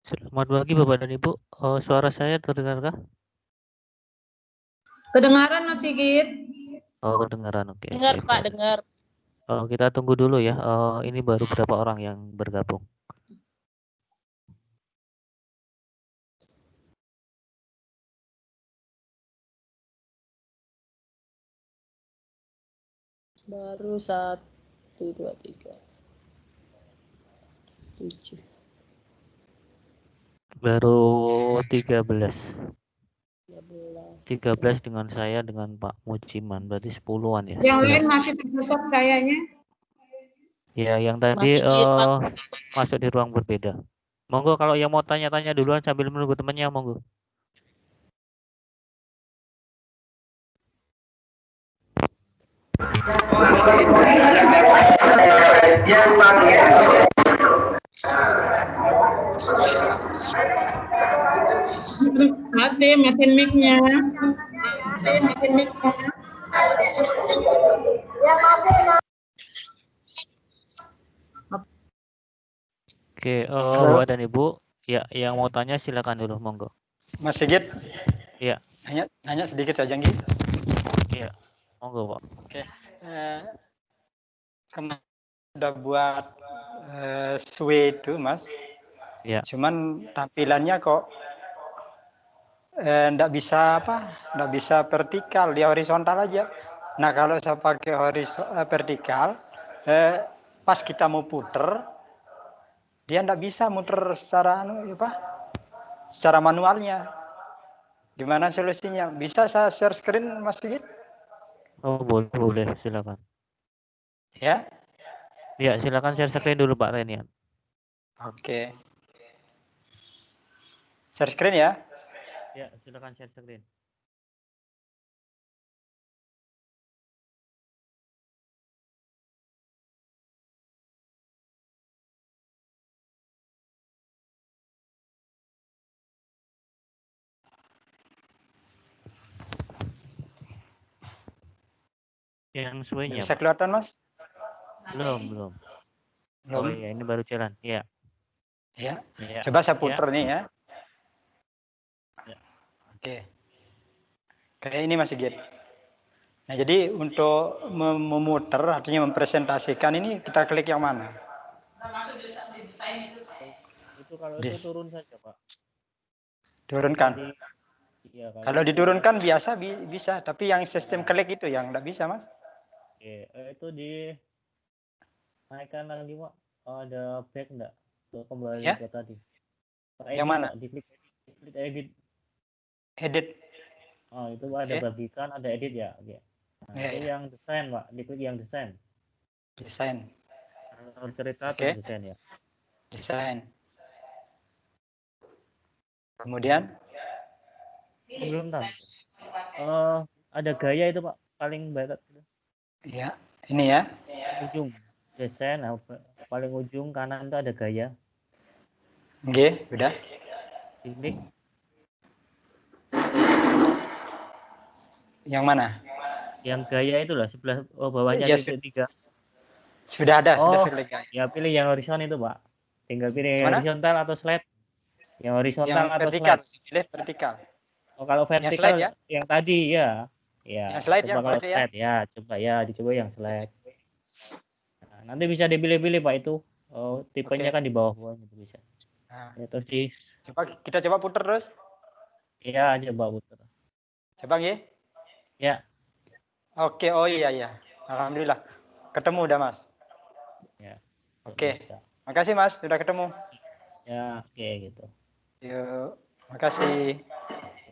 Selamat pagi Bapak dan Ibu. Suara saya terdengarkah? Kedengaran Mas Sigit? Oh, kedengaran. Oke, Dengar baik, Pak, baik. dengar. Kita tunggu dulu ya. Ini baru berapa orang yang bergabung. Baru 1, 2, 3, 7. Baru 13. 13. 13 dengan saya dengan Pak Mujiman. Berarti 10-an ya. Yang lain 11. masih tersesat kayaknya. Ya, yang tadi masuk di ruang berbeda. Monggo kalau yang mau tanya-tanya duluan sambil menunggu temannya, monggo. Matiin mic-nya. Oke, Bapak dan Ibu, ya yang mau tanya silakan dulu, monggo. Mas Sigit? Iya. Nanya sedikit saja, Nggih. Iya, monggo Pak. Oke. Kemarin udah buat SWE itu, Mas. Iya. Cuman tampilannya kok nggak bisa nggak bisa vertikal, dia horizontal aja. Nah kalau saya pakai vertikal, pas kita mau puter, dia nggak bisa muter secara secara manualnya. Gimana solusinya? Bisa saya share screen, Mas Sigit? Oh, boleh, silakan. Ya. Ya, silakan share screen dulu Pak Renian. Oke. Share screen ya? Ya, silakan share screen. Yang suenya. Bisa kelihatan, Mas? Belum. Oh iya, ini baru jalan. Iya. Ya. Ya. Coba saya puter nih ya. Ya. Oke. Kayak ini Mas Sigit. Nah, jadi untuk memutar artinya mempresentasikan ini kita klik yang mana? Itu kalau itu turun saja, Pak. Turunkan. Jadi, ya, kalau diturunkan biasa bisa, tapi yang sistem klik itu yang enggak bisa, Mas. Oke, itu di naikkan lagi, Pak. Ada back enggak? Kembali Ya? ke tadi. Yang mana? Diklik edit. Edit. Oh, itu ada bagikan, ada edit ya. Oke. Nah, itu yang desain, Pak. Diklik yang desain. Desain. Cerita atau desain ya? Desain. Kemudian? Belum tahu. Ada gaya itu Pak, paling barat. Iya, ini ya. Ujung desain, paling ujung kanan itu ada gaya. Oke, udah. Klik. Yang mana? Yang gaya itulah sebelah bawahnya titik 3. Sudah ada, sudah klik. Ya pilih yang horizontal itu Pak. Tinggal pilih yang horizontal atau slide. Yang horizontal yang atau vertikal, slide. Pilih vertikal. Oh, kalau vertikal yang, yang tadi ya. Ya, yang slide coba kalau slide ya, dicoba yang slide. Nah, nanti bisa dipilih-pilih Pak itu. Oh, tipenya kan di bawah itu bisa. Nah, ya, terus kita coba putar terus. Iya, coba putar. Coba nggih? Ya. Oke, oh iya. Alhamdulillah. Ketemu udah, Mas. Ya. Oke. Makasih, Mas, sudah ketemu. Ya, oke gitu. Yuk, makasih.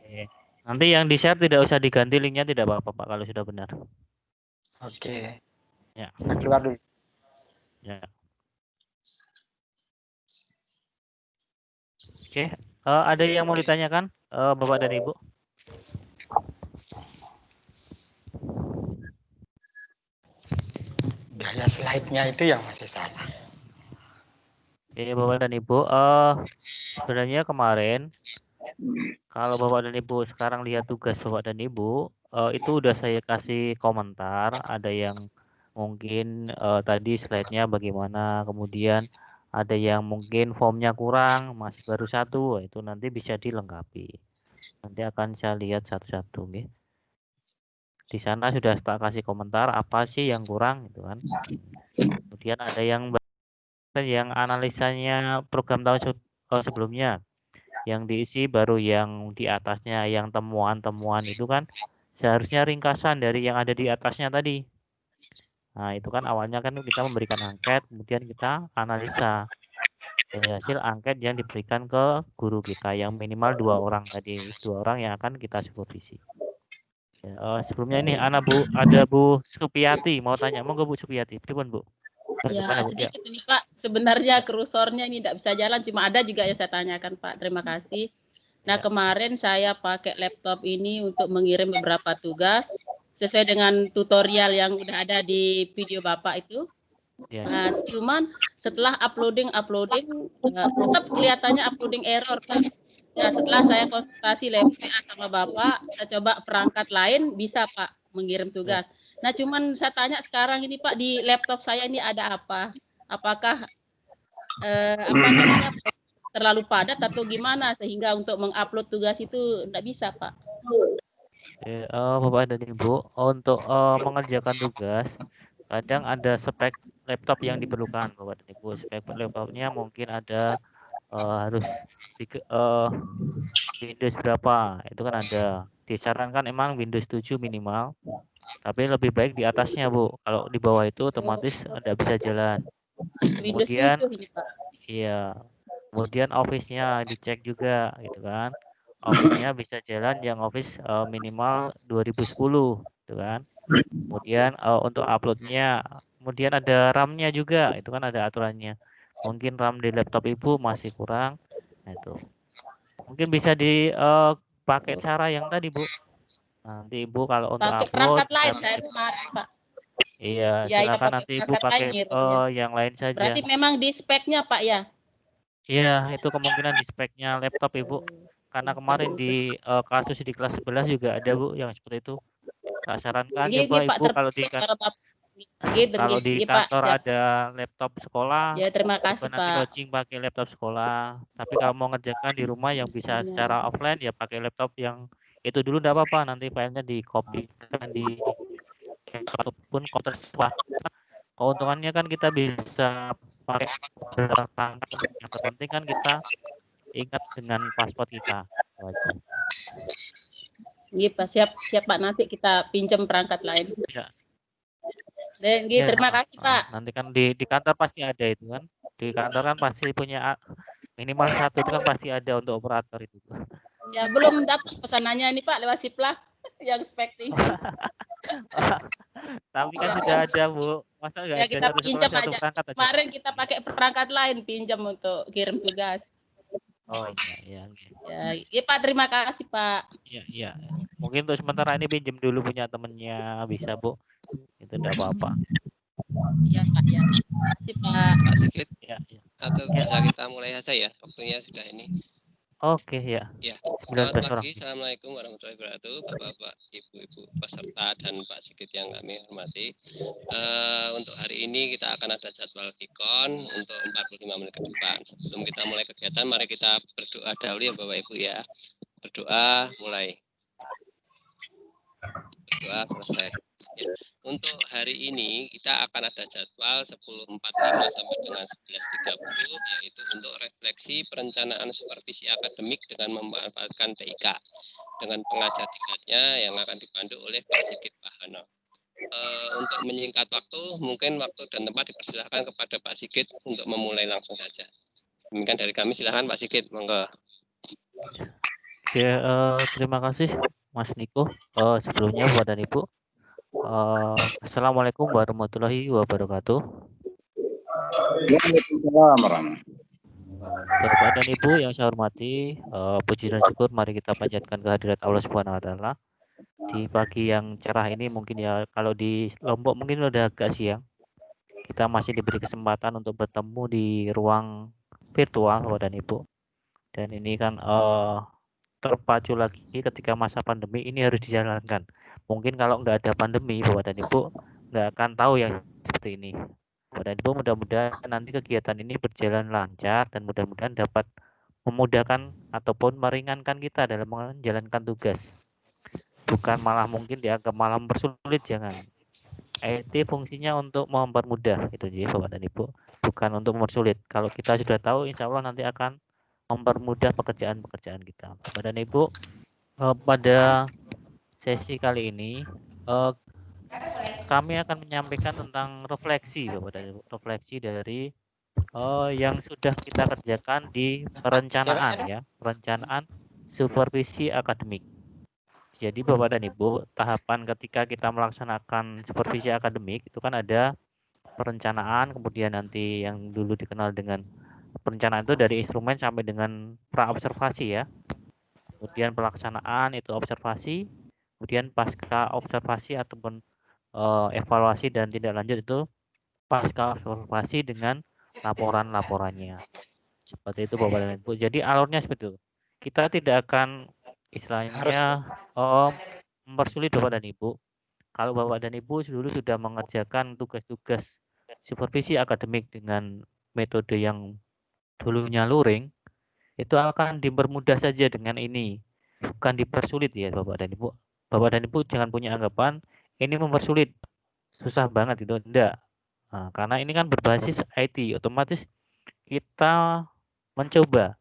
Oke. Nanti yang di-share tidak usah diganti linknya, tidak apa-apa Pak kalau sudah benar. Oke. Ya. Kita keluar dulu. Ya. Oke, ada yang mau ditanyakan, Bapak dan Ibu? Gaya slide-nya itu yang masih salah. Oke, Bapak dan Ibu, sebenarnya kemarin kalau Bapak dan Ibu sekarang lihat tugas Bapak dan Ibu, itu udah saya kasih komentar, ada yang mungkin tadi slide-nya bagaimana, kemudian ada yang mungkin formnya kurang, masih baru 1, itu nanti bisa dilengkapi. Nanti akan saya lihat satu-satu, nggih. Di sana sudah tak kasih komentar apa sih yang kurang gitu kan. Kemudian ada yang analisanya program tahun sebelumnya, yang diisi baru yang di atasnya, yang temuan-temuan itu kan seharusnya ringkasan dari yang ada di atasnya tadi. Nah, itu kan awalnya kan kita memberikan angket, kemudian kita analisa dari hasil angket yang diberikan ke guru kita yang minimal 2 orang tadi, 2 orang yang akan kita supervisi. Ya, sebelumnya ini ada Bu Supiati mau tanya, monggo Bu Supiati, pripun Bu? Ya, Gimana, Bu? Ya. sedikit ini Pak. Sebenarnya kursornya ini tidak bisa jalan, cuma ada juga yang saya tanyakan Pak. Terima kasih. Nah, Ya. kemarin saya pakai laptop ini untuk mengirim beberapa tugas sesuai dengan tutorial yang udah ada di video Bapak itu. Ya. Nah, cuman setelah uploading tetap kelihatannya uploading error Pak. Ya, setelah saya konsultasi lewat WA sama Bapak, saya coba perangkat lain bisa Pak mengirim tugas. Nah, cuman saya tanya sekarang ini Pak, di laptop saya ini ada apa? Apakah terlalu padat atau gimana sehingga untuk mengupload tugas itu tidak bisa Pak? Bapak dan Ibu, untuk mengerjakan tugas kadang ada spek laptop yang diperlukan Bapak dan Ibu. Spek laptopnya mungkin ada harus Windows berapa, itu kan ada. Disarankan emang Windows 7 minimal, tapi lebih baik di atasnya Bu. Kalau di bawah itu otomatis tidak bisa jalan. Windows Kemudian 7 ini Pak. iya, kemudian Office-nya dicek juga gitu kan. Office-nya bisa jalan yang Office minimal 2010 gitu kan. Kemudian untuk upload-nya, kemudian ada RAM-nya juga, itu kan ada aturannya. Mungkin RAM di laptop Ibu masih kurang. Nah, itu. Mungkin bisa dipakai cara yang tadi, Bu. Nanti Ibu kalau untuk Pakai upload perangkat lain cara saya kemarin Pak. iya, Ya, silakan pakai nanti Ibu perangkat pakai lain ngirimnya. yang lain saja. Berarti memang di speknya Pak ya? Iya, itu kemungkinan di speknya laptop Ibu. Karena kemarin di kasus di kelas 11 juga ada Bu yang seperti itu. Tak sarankan coba Pak, Ibu kalau di kantor Pak, ada laptop sekolah, ya terima coba kasih nanti Pak. coaching pakai laptop sekolah. Tapi kalau mau ngerjakan di rumah yang bisa secara offline ya pakai laptop yang itu dulu tidak apa-apa, nanti filenya dikopikan di ataupun komputer swasta. Keuntungannya kan kita bisa pakai perangkat, yang terpenting kan kita ingat dengan password kita. Wajib. Iya Pak, siap Pak, nanti kita pinjam perangkat lain. Ya. Ya, terima kasih Pak. Nanti kan di kantor pasti ada itu kan. Di kantor kan pasti punya minimal 1 itu kan pasti ada untuk operator itu. Ya, belum dapat pesanannya ini Pak lewat Siplah yang spek tinggi. Tapi kan sudah ada Bu. Masa nggak ada kita satu pinjam sekolah satu aja. perangkat aja? Kemarin kita pakai perangkat lain pinjam untuk kirim tugas. Oh iya. Ya, Pak, terima kasih Pak. Iya. Mungkin untuk sementara ini pinjam dulu punya temennya bisa Bu. Itu tidak apa-apa. Iya Pak ya. Terima kasih Pak. Pak Sigit. Ya. Atau bisa kita mulai saja ya, waktunya sudah ini. Oke ya. Ya, selamat pagi, assalamualaikum warahmatullahi wabarakatuh, bapak-bapak, ibu-ibu peserta dan Pak Sigit yang kami hormati. Untuk hari ini kita akan ada jadwal Vikon untuk 45 menit ke depan. Sebelum kita mulai kegiatan, mari kita berdoa dahulu ya Bapak Ibu ya. Berdoa mulai. Berdoa selesai. Ya. Untuk hari ini kita akan ada jadwal 10.45 sampai dengan 11.30 yaitu untuk refleksi perencanaan supervisi akademik dengan memanfaatkan TIK dengan pengajar tingkatnya yang akan dipandu oleh Pak Sigit Pahano. Untuk menyingkat waktu, mungkin waktu dan tempat dipersilakan kepada Pak Sigit untuk memulai langsung saja. Demikian dari kami, silakan Pak Sigit, monggo. Oke, terima kasih Mas Niko. Sebelumnya Bapak dan Ibu. Assalamualaikum warahmatullahi wabarakatuh. Bapak dan Ibu yang saya hormati, puji dan syukur mari kita panjatkan kehadirat Allah Subhanahu wa taala. Di pagi yang cerah ini mungkin ya, kalau di Lombok mungkin udah agak siang. Kita masih diberi kesempatan untuk bertemu di ruang virtual Bapak dan Ibu. Dan ini kan terpacu lagi ketika masa pandemi ini harus dijalankan. Mungkin kalau nggak ada pandemi Bapak dan Ibu nggak akan tahu yang seperti ini. Dan Ibu mudah-mudahan nanti kegiatan ini berjalan lancar dan mudah-mudahan dapat memudahkan ataupun meringankan kita dalam menjalankan tugas. Bukan malah mungkin dianggap malah mempersulit, jangan. IT fungsinya untuk mempermudah, itu ya Bapak dan Ibu, bukan untuk mempersulit. Kalau kita sudah tahu, insya Allah nanti akan mempermudah pekerjaan-pekerjaan kita. Bapak dan Ibu, pada sesi kali ini kami akan menyampaikan tentang refleksi, Bapak dan Ibu, refleksi dari yang sudah kita kerjakan di perencanaan ya, perencanaan supervisi akademik. Jadi Bapak dan Ibu, tahapan ketika kita melaksanakan supervisi akademik itu kan ada perencanaan, kemudian nanti yang dulu dikenal dengan perencanaan itu dari instrumen sampai dengan pra-observasi ya. Kemudian pelaksanaan itu observasi, kemudian pasca observasi ataupun evaluasi dan tindak lanjut itu pasca observasi dengan laporan-laporannya. Seperti itu Bapak dan Ibu. Jadi alurnya seperti itu. Kita tidak akan istilahnya mempersulit Bapak dan Ibu. Kalau Bapak dan Ibu dulu sudah mengerjakan tugas-tugas supervisi akademik dengan metode yang dulunya luring, itu akan dipermudah saja dengan ini, bukan dipersulit ya Bapak dan Ibu. Bapak dan Ibu jangan punya anggapan ini mempersulit, susah banget itu, enggak. Nah, karena ini kan berbasis IT, otomatis kita mencoba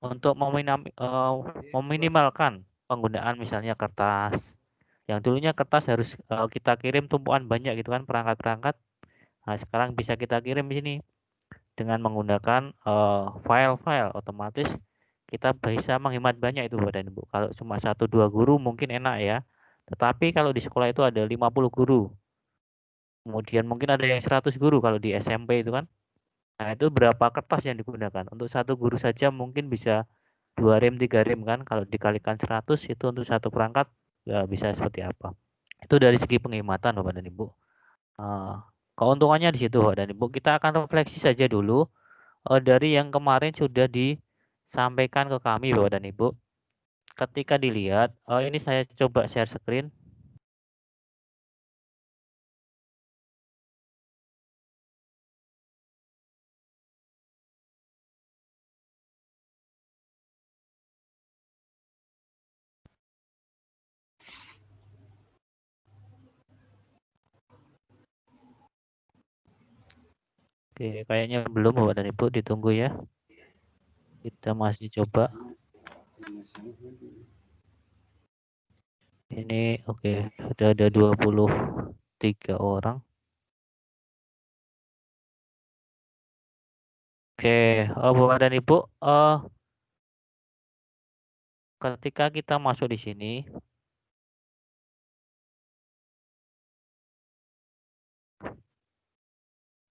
untuk meminimalkan penggunaan misalnya kertas. Yang dulunya kertas harus kita kirim tumpuan banyak gitu kan, perangkat-perangkat. Nah, sekarang bisa kita kirim di sini dengan menggunakan file-file, otomatis kita bisa menghemat banyak itu Bapak dan Ibu. Kalau cuma 1-2 guru mungkin enak ya. Tetapi kalau di sekolah itu ada 50 guru. Kemudian mungkin ada yang 100 guru kalau di SMP itu kan. Nah, itu berapa kertas yang digunakan? Untuk satu guru saja mungkin bisa 2 rem, 3 rem kan. Kalau dikalikan 100 itu untuk satu perangkat ya bisa seperti apa. Itu dari segi penghematan Bapak dan Ibu. Keuntungannya di situ Bapak dan Ibu. Kita akan refleksi saja dulu dari yang kemarin sudah disampaikan ke kami Bapak dan Ibu. Ketika dilihat, ini saya coba share screen. Oke, kayaknya belum Bapak dan Ibu, ditunggu ya. Kita masih coba. Ini oke, sudah ada 23 orang. Oke, Bapak dan Ibu, ketika kita masuk di sini,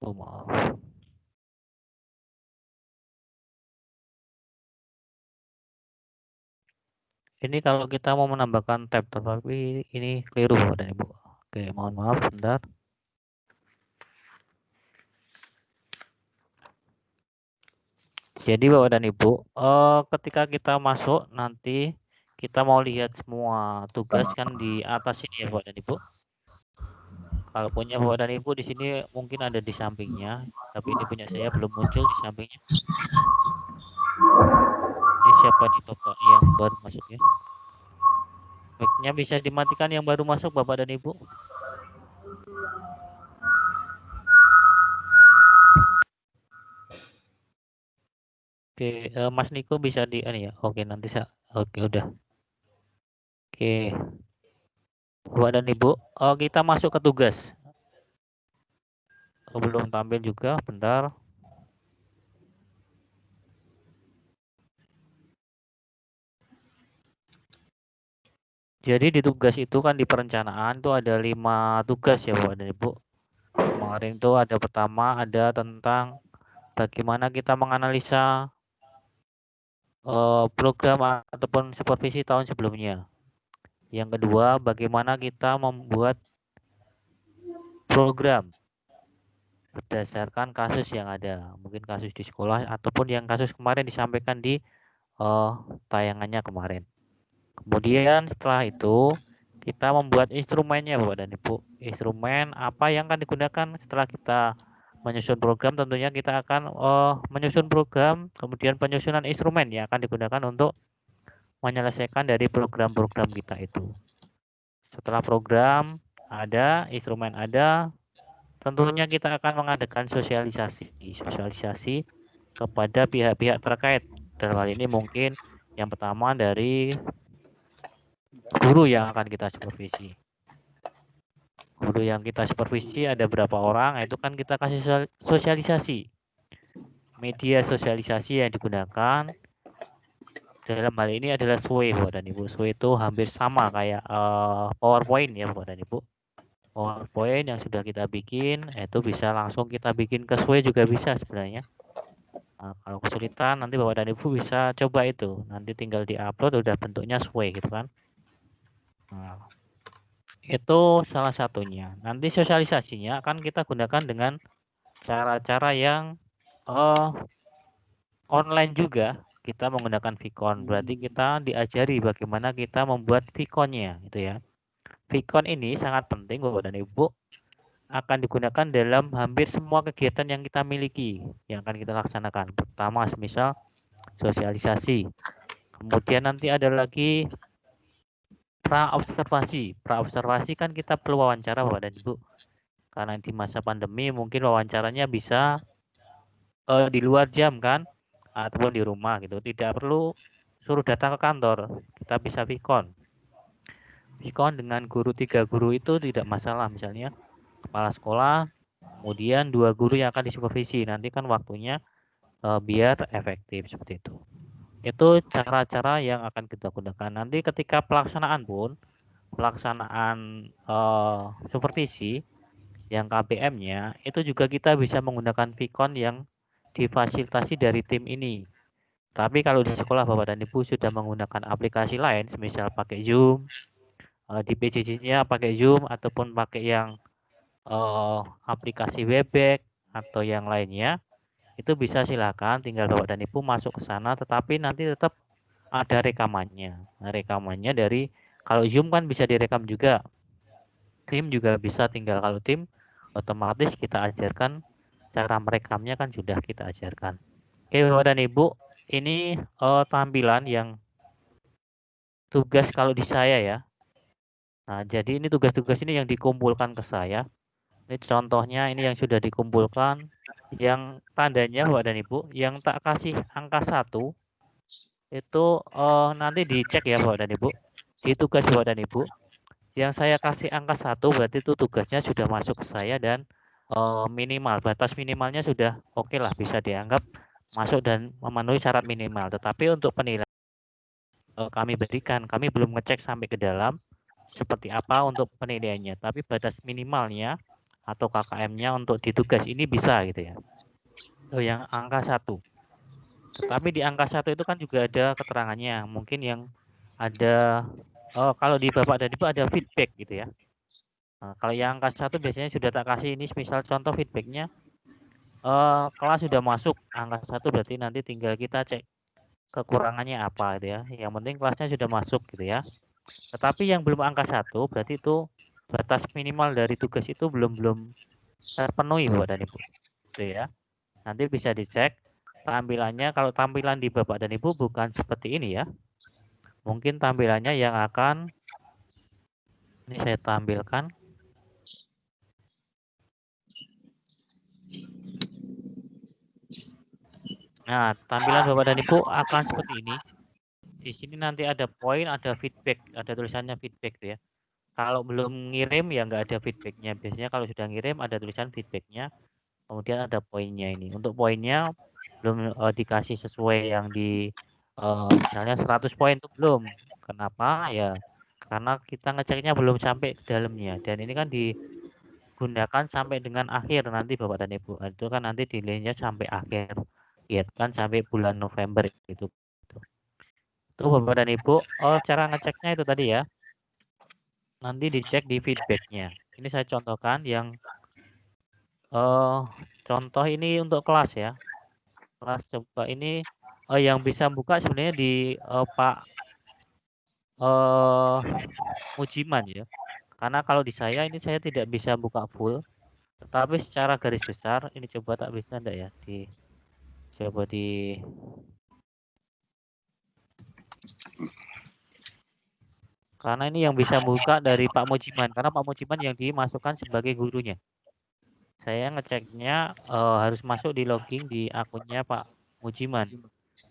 maaf. Ini kalau kita mau menambahkan tab, tapi ini keliru Bapak dan Ibu. Oke, mohon maaf, bentar. Jadi Bapak dan Ibu, ketika kita masuk nanti kita mau lihat semua tugas kan di atas ini ya Bapak dan Ibu. Kalau punya Bapak dan Ibu di sini mungkin ada di sampingnya, tapi ini punya saya belum muncul di sampingnya. Ini siapa nih Bapak yang baru masuk ya? Mic-nya bisa dimatikan yang baru masuk Bapak dan Ibu. Oke, Mas Niko bisa di ya. Oke, nanti saya. Oke, udah. Oke. Bapak dan Ibu, kita masuk ke tugas. Belum tampil juga, bentar. Jadi di tugas itu kan di perencanaan itu ada 5 tugas ya Bapak dan Ibu. Kemarin itu ada pertama ada tentang bagaimana kita menganalisa program ataupun supervisi tahun sebelumnya. Yang kedua, bagaimana kita membuat program berdasarkan kasus yang ada. Mungkin kasus di sekolah ataupun yang kasus kemarin disampaikan di tayangannya kemarin. Kemudian setelah itu kita membuat instrumennya Bapak dan Ibu. Instrumen apa yang akan digunakan setelah kita menyusun program tentunya kita akan menyusun program, kemudian penyusunan instrumen yang akan digunakan untuk menyelesaikan dari program-program kita itu. Setelah program ada, instrumen ada, tentunya kita akan mengadakan sosialisasi kepada pihak-pihak terkait. Dalam hal ini mungkin yang pertama dari guru yang akan kita supervisi. Guru yang kita supervisi ada berapa orang, itu kan kita kasih sosialisasi. Media sosialisasi yang digunakan dalam hal ini adalah SWOE, Bapak dan Ibu. SWOE itu hampir sama kayak PowerPoint ya, Bapak dan Ibu. PowerPoint yang sudah kita bikin, itu bisa langsung kita bikin ke SWOE juga bisa sebenarnya. Nah, kalau kesulitan nanti Bapak dan Ibu bisa coba itu. Nanti tinggal di-upload udah bentuknya SWOE gitu kan. Nah, itu salah satunya. Nanti sosialisasinya akan kita gunakan dengan cara-cara yang online juga. Kita menggunakan Vicon, berarti kita diajari bagaimana kita membuat Vicon-nya gitu ya. Vicon ini sangat penting Bapak dan Ibu, akan digunakan dalam hampir semua kegiatan yang kita miliki, yang akan kita laksanakan. Pertama, misal sosialisasi. Kemudian nanti ada lagi pra-observasi. Pra-observasi kan kita perlu wawancara Bapak dan Ibu. Karena di masa pandemi mungkin wawancaranya bisa di luar jam kan, ataupun di rumah gitu. Tidak perlu suruh datang ke kantor. Kita bisa Vicon. Vicon dengan guru 3 guru itu tidak masalah, misalnya kepala sekolah, kemudian 2 guru yang akan disupervisi. Nanti kan waktunya biar efektif seperti itu. Itu cara-cara yang akan kita gunakan. Nanti ketika pelaksanaan pun, pelaksanaan supervisi yang KBM-nya itu juga kita bisa menggunakan Vicon yang difasilitasi dari tim ini. Tapi kalau di sekolah Bapak dan Ibu sudah menggunakan aplikasi lain, misal pakai Zoom, di PJJ-nya pakai Zoom ataupun pakai yang aplikasi Webex atau yang lainnya, itu bisa silakan tinggal Bapak dan Ibu masuk ke sana, tetapi nanti tetap ada rekamannya. Nah, rekamannya dari kalau Zoom kan bisa direkam juga. Tim juga bisa, tinggal kalau tim otomatis kita ajarkan cara merekamnya kan sudah kita ajarkan. Oke Bapak dan Ibu, ini tampilan yang tugas kalau di saya ya. Nah, jadi ini tugas-tugas ini yang dikumpulkan ke saya. Ini contohnya ini yang sudah dikumpulkan. Yang tandanya Bapak dan Ibu, yang tak kasih angka 1 itu nanti dicek ya Bapak dan Ibu. Di tugas Bapak dan Ibu. Yang saya kasih angka 1 berarti itu tugasnya sudah masuk ke saya dan minimal, batas minimalnya sudah oke lah, bisa dianggap masuk dan memenuhi syarat minimal. Tetapi untuk penilaian kami berikan, kami belum ngecek sampai ke dalam seperti apa untuk penilaiannya, tapi batas minimalnya atau KKM-nya untuk di tugas ini bisa gitu ya. Itu yang angka 1. Tetapi di angka 1 itu kan juga ada keterangannya, mungkin yang ada kalau di Bapak dan Ibu ada feedback gitu ya. Nah, kalau yang angka 1 biasanya sudah tak kasih ini, misal contoh feedbacknya kelas sudah masuk angka 1 berarti nanti tinggal kita cek kekurangannya apa gitu ya. Yang penting kelasnya sudah masuk gitu ya. Tetapi yang belum angka 1 berarti itu batas minimal dari tugas itu belum terpenuhi Bapak dan Ibu. Gitu ya. Nanti bisa dicek tampilannya. Kalau tampilan di Bapak dan Ibu bukan seperti ini ya. Mungkin tampilannya yang akan ini saya tampilkan. Nah, tampilan Bapak dan Ibu akan seperti ini. Di sini nanti ada poin, ada feedback, ada tulisannya feedback ya. Kalau belum ngirim ya nggak ada feedbacknya. Biasanya kalau sudah ngirim ada tulisan feedbacknya. Kemudian ada poinnya ini. Untuk poinnya belum dikasih sesuai yang di misalnya 100 poin itu belum. Kenapa? Ya karena kita ngeceknya belum sampai ke dalamnya. Dan ini kan digunakan sampai dengan akhir nanti Bapak dan Ibu. Itu kan nanti delaynya sampai akhir. Ya kan sampai bulan November itu. Itu Bapak dan Ibu, cara ngeceknya itu tadi ya. Nanti dicek di feedbacknya. Ini saya contohkan yang contoh ini untuk kelas ya. Kelas coba ini yang bisa buka sebenarnya di Pak Mujiman ya. Karena kalau di saya ini saya tidak bisa buka full. Tetapi secara garis besar, ini coba tak bisa enggak ya? Coba di karena ini yang bisa buka dari Pak Mujiman, karena Pak Mujiman yang dimasukkan sebagai gurunya. Saya ngeceknya harus masuk di login di akunnya Pak Mujiman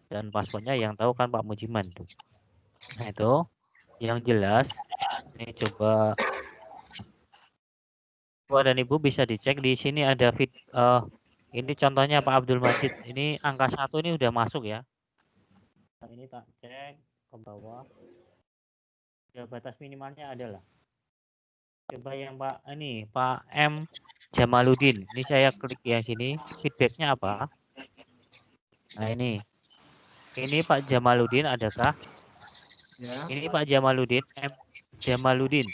dan passwordnya yang tahu kan Pak Mujiman tuh. Nah itu yang jelas. Ini coba Bapak dan Ibu bisa dicek di sini ada ini contohnya Pak Abdul Majid. Ini angka 1 ini udah masuk ya. Nah, ini tak cek ke bawah. Ya, batas minimalnya adalah. Coba yang Pak M Jamaluddin. Ini saya klik yang sini. Feedbacknya apa? Nah ini Pak Jamaluddin adakah? Ya. Ini Pak Jamaluddin M Jamaluddin.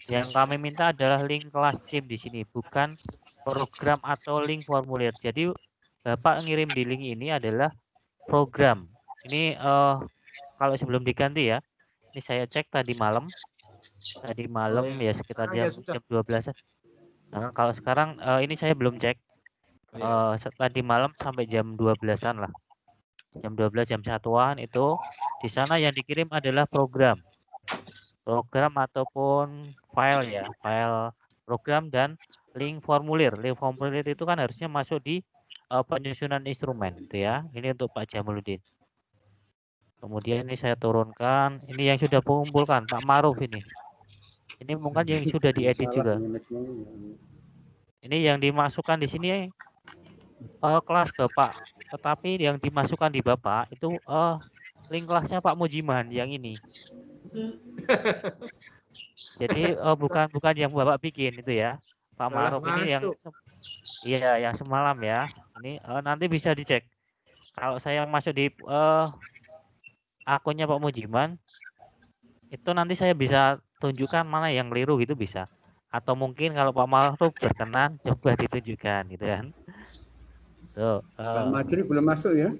Yang kami minta adalah link kelas tim di sini, bukan program atau link formulir. Jadi Bapak ngirim di link ini adalah program. Ini kalau sebelum diganti ya. Ini saya cek tadi malam. Ya sekitar jam 12-an. Nah, kalau sekarang ini saya belum cek. Tadi malam sampai jam 12-an lah. Jam 12 jam 1-an itu di sana yang dikirim adalah program ataupun file ya, file program dan link formulir. Link formulir itu kan harusnya masuk di penyusunan instrumen gitu ya. Ini untuk Pak Jamaluddin. Kemudian ini saya turunkan. Ini yang sudah mengumpulkan Pak Maruf ini. Ini mungkin yang sudah diedit juga. Ini yang dimasukkan di sini kelas Bapak. Tetapi yang dimasukkan di Bapak itu link kelasnya Pak Mujiman yang ini. Jadi bukan yang Bapak bikin itu ya. Pak Maruf ini yang semalam ya. Ini nanti bisa dicek. Kalau saya masuk di akunnya Pak Mujiman, itu nanti saya bisa tunjukkan mana yang keliru gitu bisa. Atau mungkin kalau Pak Maruf berkenan coba ditunjukkan gitu kan. Tuh. Pak Majri belum masuk ya?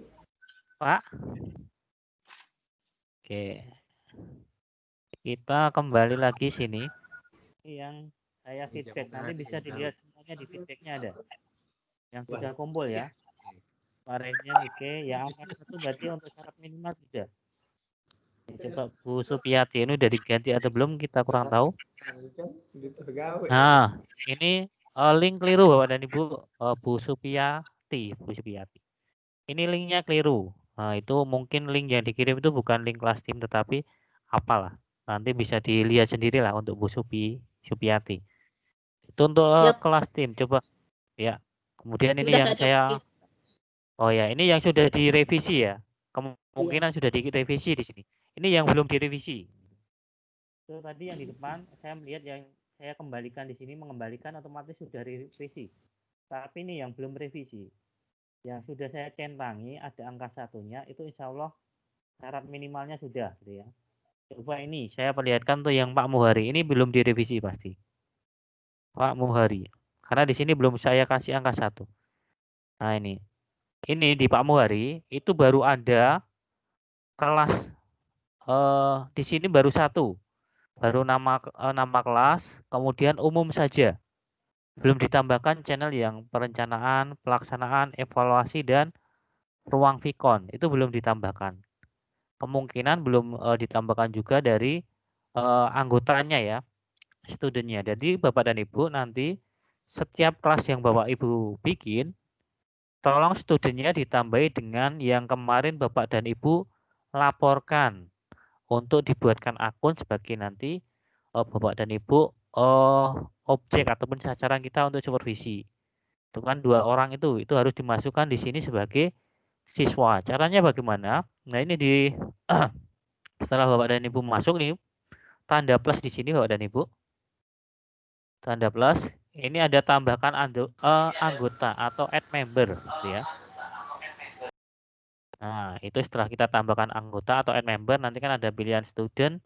Pak. Oke. Kita kembali lagi sini. Yang saya feedback nanti bisa dilihat semuanya di feedbacknya ada. Yang sudah kumpul ya. Kemarinnya Nike yang angka 1 berarti untuk syarat minimal sudah. Coba Bu Supiati ini udah diganti atau belum kita kurang tahu. Nah, ini link keliru Bapak dan Ibu. Bu Supiati. Ini linknya keliru. Nah, itu mungkin link yang dikirim itu bukan link kelas tim tetapi apalah. Nanti bisa dilihat sendiri lah untuk Bu Supiati. Itu untuk kelas tim. Coba ya. Kemudian ini yang saya ini yang sudah direvisi ya. Kemungkinan sudah direvisi di sini. Ini yang belum direvisi. Itu tadi yang di depan saya melihat yang saya kembalikan di sini mengembalikan otomatis sudah direvisi. Tapi ini yang belum revisi. Yang sudah saya centangi ada angka 1-nya itu insya Allah syarat minimalnya sudah gitu ya. Coba ini saya perlihatkan tuh yang Pak Muhari ini belum direvisi pasti. Pak Muhari. Karena di sini belum saya kasih angka 1. Nah ini di Pak Muhari itu baru ada kelas di sini baru 1. Baru nama kelas, kemudian umum saja. Belum ditambahkan channel yang perencanaan, pelaksanaan, evaluasi dan ruang Vicon. Itu belum ditambahkan. Kemungkinan belum ditambahkan juga dari anggotanya ya, studentnya. Jadi Bapak dan Ibu nanti setiap kelas yang Bapak Ibu bikin, tolong studentnya ditambahi dengan yang kemarin Bapak dan Ibu laporkan untuk dibuatkan akun sebagai nanti Bapak dan Ibu objek ataupun sasaran kita untuk supervisi. Itu kan 2 orang itu harus dimasukkan di sini sebagai siswa. Caranya bagaimana? Nah, ini setelah Bapak dan Ibu masuk nih, tanda plus di sini Bapak dan Ibu. Tanda plus, ini ada tambahkan anggota atau add member gitu ya. Nah, itu setelah kita tambahkan anggota atau add member, nanti kan ada pilihan student,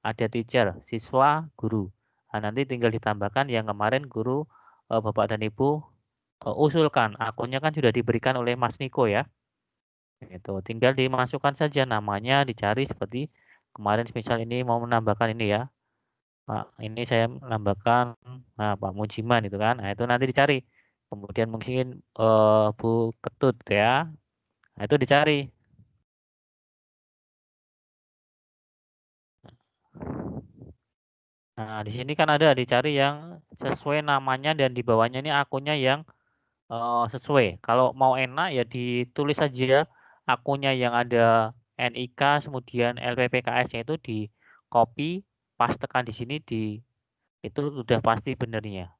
ada teacher, siswa, guru. Nah, nanti tinggal ditambahkan yang kemarin guru Bapak dan Ibu usulkan. Akunnya kan sudah diberikan oleh Mas Niko ya. Itu tinggal dimasukkan saja namanya, dicari seperti kemarin misal ini mau menambahkan ini ya. Pak, ini saya menambahkan Pak Mujiman itu kan. Nah, itu nanti dicari. Kemudian mungkin Bu Ketut ya. Nah, itu dicari. Nah, di sini kan ada dicari yang sesuai namanya dan di bawahnya ini akunnya yang sesuai. Kalau mau enak ya ditulis saja akunnya yang ada NIK, kemudian LPPKS-nya itu di copy, pastekan di sini itu udah pasti benernya.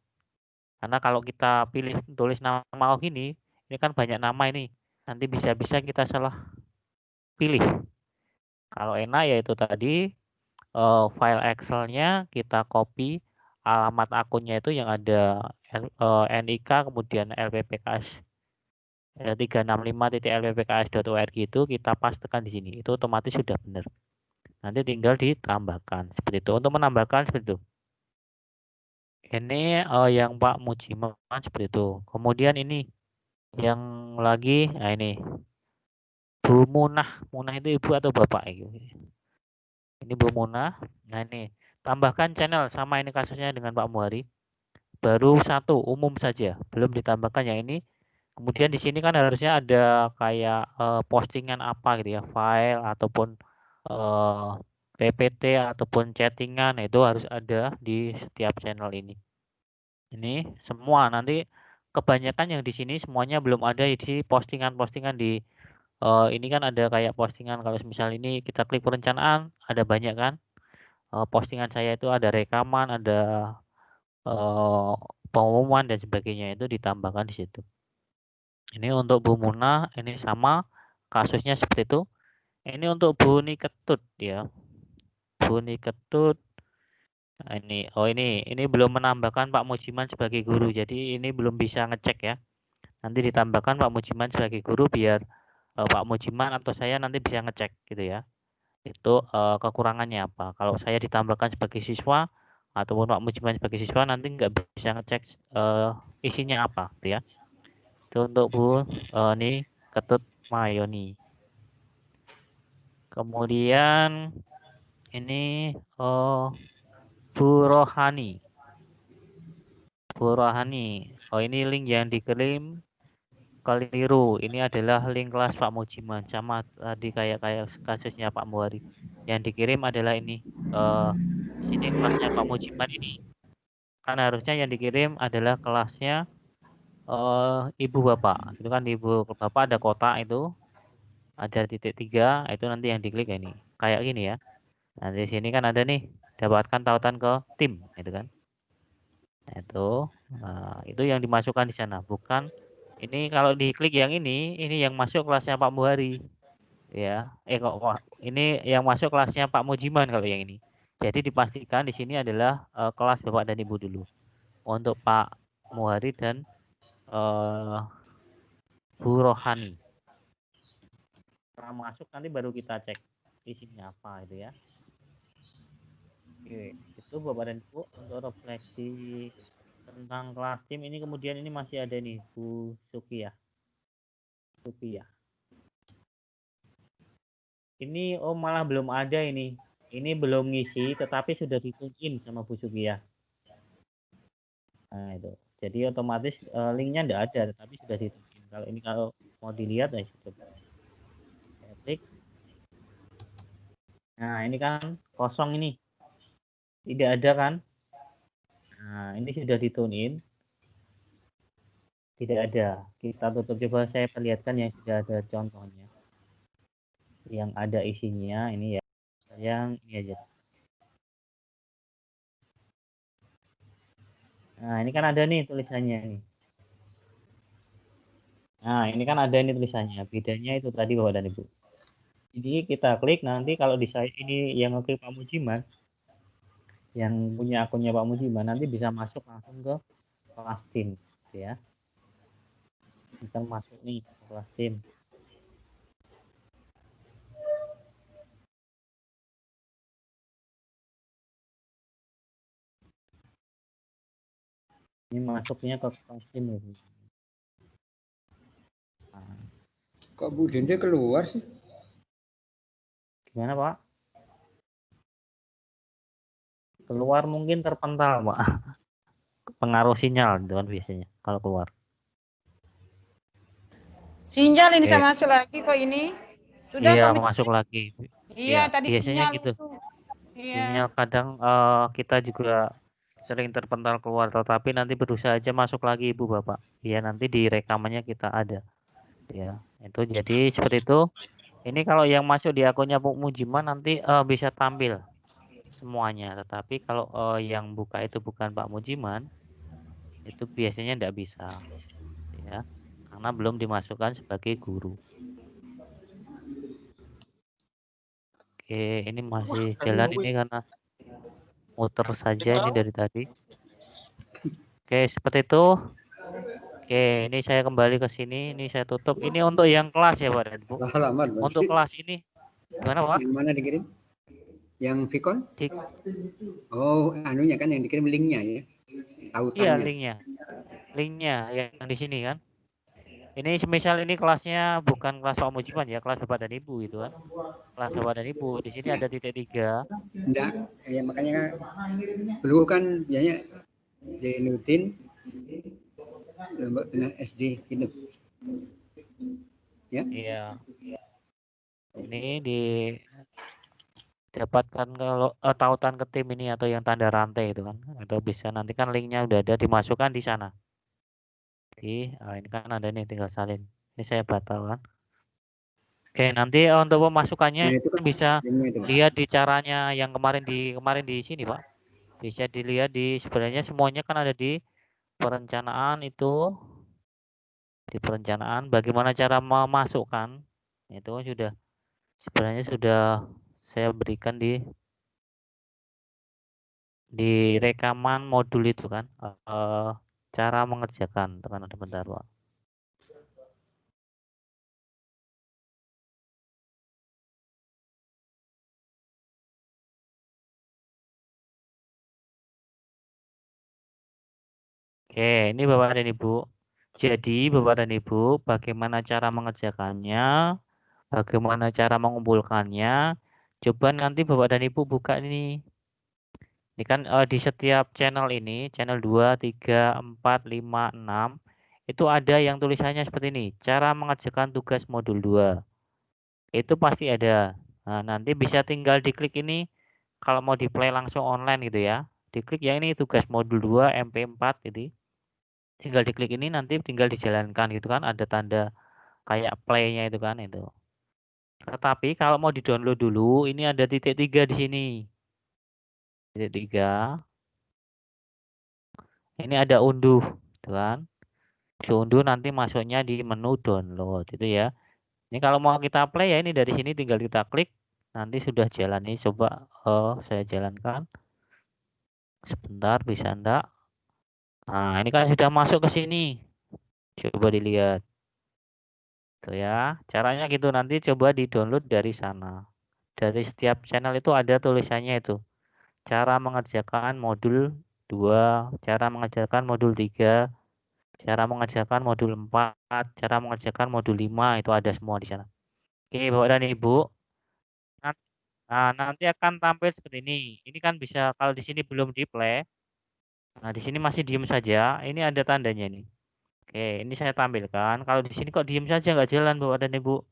Karena kalau kita pilih tulis nama ini kan banyak nama ini. Nanti bisa-bisa kita salah pilih. Kalau enak ya itu tadi file Excel-nya kita copy, alamat akunnya itu yang ada NIK kemudian LPPKS 365.lppks.org itu kita pastekan di sini. Itu otomatis sudah benar. Nanti tinggal ditambahkan seperti itu. Untuk menambahkan seperti itu. Ini yang Pak Mujiman seperti itu. Kemudian ini yang lagi, nah ini Bu Munah. Munah itu ibu atau bapak? Ini Bu Munah. Nah ini tambahkan channel sama ini kasusnya dengan Pak Muhari. Baru satu umum saja, belum ditambahkan yang ini. Kemudian di sini kan harusnya ada kayak postingan apa gitu ya, file ataupun PPT ataupun chattingan, nah, itu harus ada di setiap channel ini. Ini semua nanti kebanyakan yang di sini semuanya belum ada di postingan-postingan di ini kan ada kayak postingan kalau misal ini kita klik perencanaan ada banyak kan postingan saya itu ada rekaman, ada pengumuman dan sebagainya itu ditambahkan di situ. Ini untuk Bu Muna, ini sama kasusnya seperti itu. Ini untuk Bu Niketut ya. Bu Niketut. Nah, ini belum menambahkan Pak Mujiman sebagai guru. Jadi ini belum bisa ngecek ya. Nanti ditambahkan Pak Mujiman sebagai guru biar Pak Mujiman atau saya nanti bisa ngecek gitu ya. Itu kekurangannya apa. Kalau saya ditambahkan sebagai siswa ataupun Pak Mujiman sebagai siswa nanti nggak bisa ngecek isinya apa gitu ya. Itu untuk Bu Niketut Mayoni. Kemudian ini Bu Rohani. Bu Rohani. Oh ini link yang dikirim keliru. Ini adalah link kelas Pak Mujiman sama tadi kayak kasusnya Pak Muhari. Yang dikirim adalah ini. Sini kelasnya Pak Mujiman ini. Kan harusnya yang dikirim adalah kelasnya Ibu Bapak. Itu kan Ibu Bapak ada kotak itu. Ada titik 3, itu nanti yang diklik ini. Kayak gini ya. Nah, di sini kan ada nih, dapatkan tautan ke tim, gitu kan. Nah, itu yang dimasukkan di sana, bukan ini kalau diklik yang ini yang masuk kelasnya Pak Muhari. Ya, ini yang masuk kelasnya Pak Mujiman kalau yang ini. Jadi dipastikan di sini adalah kelas Bapak dan Ibu dulu. Untuk Pak Muhari dan Bu Rohani. Setelah masuk nanti baru kita cek isinya apa itu ya. Oke, itu Bapak dan Ibu untuk refleksi tentang kelas tim ini kemudian ini masih ada nih Bu Suki ya. Ini malah belum ada ini. Ini belum ngisi tetapi sudah ditungguin sama Bu Suki ya. Nah itu. Jadi otomatis linknya enggak ada tetapi sudah ditungguin. Kalau ini kalau mau dilihat ya coba. Klik. Nah ini kan kosong ini. Tidak ada kan? Nah ini sudah ditune-in. Tidak ada. Kita tutup coba saya perlihatkan yang sudah ada contohnya. Yang ada isinya ini ya. Yang ini aja. Nah, ini kan ada nih tulisannya nih. Nah, ini kan ada ini tulisannya. Bedanya itu tadi Bapak dan Ibu. Jadi kita klik nanti kalau di saya ini yang ngeklik Pak Mujiman, yang punya akunnya Pak Mujiman nanti bisa masuk langsung ke kelas tim, ya. Bisa masuk nih ke kelas tim. Ini masuknya ke kelas tim ya. Nah. Kok Bu Dende keluar sih? Gimana Pak? Keluar mungkin terpental, Pak. Pengaruh sinyal itu kan biasanya kalau keluar. Sinyal ini Oke. saya masuk lagi kok ini. Sudah Iya, kami. masuk lagi. Iya, Iya, tadi biasanya sinyal gitu. itu. Iya. Sinyal kadang kita juga sering terpental keluar, tetapi nanti berusaha aja masuk lagi Ibu Bapak. Ya, nanti di rekamannya kita ada. Ya, itu jadi seperti itu. Ini kalau yang masuk di akunnya Bu Mujiman nanti bisa tampil semuanya, tetapi kalau yang buka itu bukan Pak Mujiman, itu biasanya tidak bisa. Ya, karena belum dimasukkan sebagai guru. Oke, ini masih jalan ini karena muter saja ini dari tadi. Oke, seperti itu. Oke, ini saya kembali ke sini. Ini saya tutup. Ini untuk yang kelas ya, Pak dan Bu. Alamat, Bang. Untuk kelas ini, gimana Pak? Yang mana dikirim? Yang Vicon? Di, Oh, anunya kan yang dikirim linknya ya. iya, Tautannya. linknya yang di sini kan. Ini semisal ini kelasnya bukan kelas Pak Mujiman ya, kelas Bapak dan Ibu gitu kan. Kelas Bapak dan Ibu. Di sini ada titik 3. Enggak, ya makanya dulu kan biasanya Zainuddin Lombok Tengah SD gitu. Ya. Iya. Ini dapatkan kalau tautan ke tim ini atau yang tanda rantai itu kan, atau bisa nanti kan linknya udah ada dimasukkan di sana. Jadi ini kan ada nih tinggal salin. Ini saya batalkan. Oke, nanti untuk pemasukannya Nah, itu kan bisa linknya itu. lihat di caranya yang kemarin di sini Pak. Bisa dilihat di sebenarnya semuanya kan ada di perencanaan itu, di perencanaan bagaimana cara memasukkan itu sudah sebenarnya sudah saya berikan di rekaman modul itu kan cara mengerjakan tekan ada bentar Pak. Oke, ini Bapak dan Ibu. Jadi Bapak dan Ibu, bagaimana cara mengerjakannya, bagaimana cara mengumpulkannya. Coba nanti Bapak dan Ibu buka ini. Ini kan di setiap channel ini, channel 2, 3, 4, 5, 6, itu ada yang tulisannya seperti ini, cara mengerjakan tugas modul 2. Itu pasti ada. Nah, nanti bisa tinggal diklik ini, kalau mau di play langsung online gitu ya. Diklik ya ini tugas modul 2 MP4 gitu. Tinggal diklik ini nanti tinggal dijalankan gitu kan, ada tanda kayak play-nya itu kan itu. Tetapi kalau mau di-download dulu, ini ada titik 3 di sini. Titik 3. Ini ada unduh, gitu kan. Diunduh nanti masuknya di menu download itu ya. Ini kalau mau kita play ya ini dari sini tinggal kita klik, nanti sudah jalan ini coba saya jalankan. Sebentar bisa enggak? Nah, ini kan sudah masuk ke sini. Coba dilihat. Tuh ya, caranya gitu nanti coba di-download dari sana. Dari setiap channel itu ada tulisannya itu. Cara mengerjakan modul 2, cara mengerjakan modul 3, cara mengerjakan modul 4, cara mengerjakan modul 5 itu ada semua di sana. Oke, Bapak dan Ibu. Nah, nanti akan tampil seperti ini. Ini kan bisa kalau di sini belum di-play. Nah, di sini masih diem saja. Ini ada tandanya nih. Oke, ini saya tampilkan. Kalau di sini kok diem saja nggak jalan Bapak dan Ibu.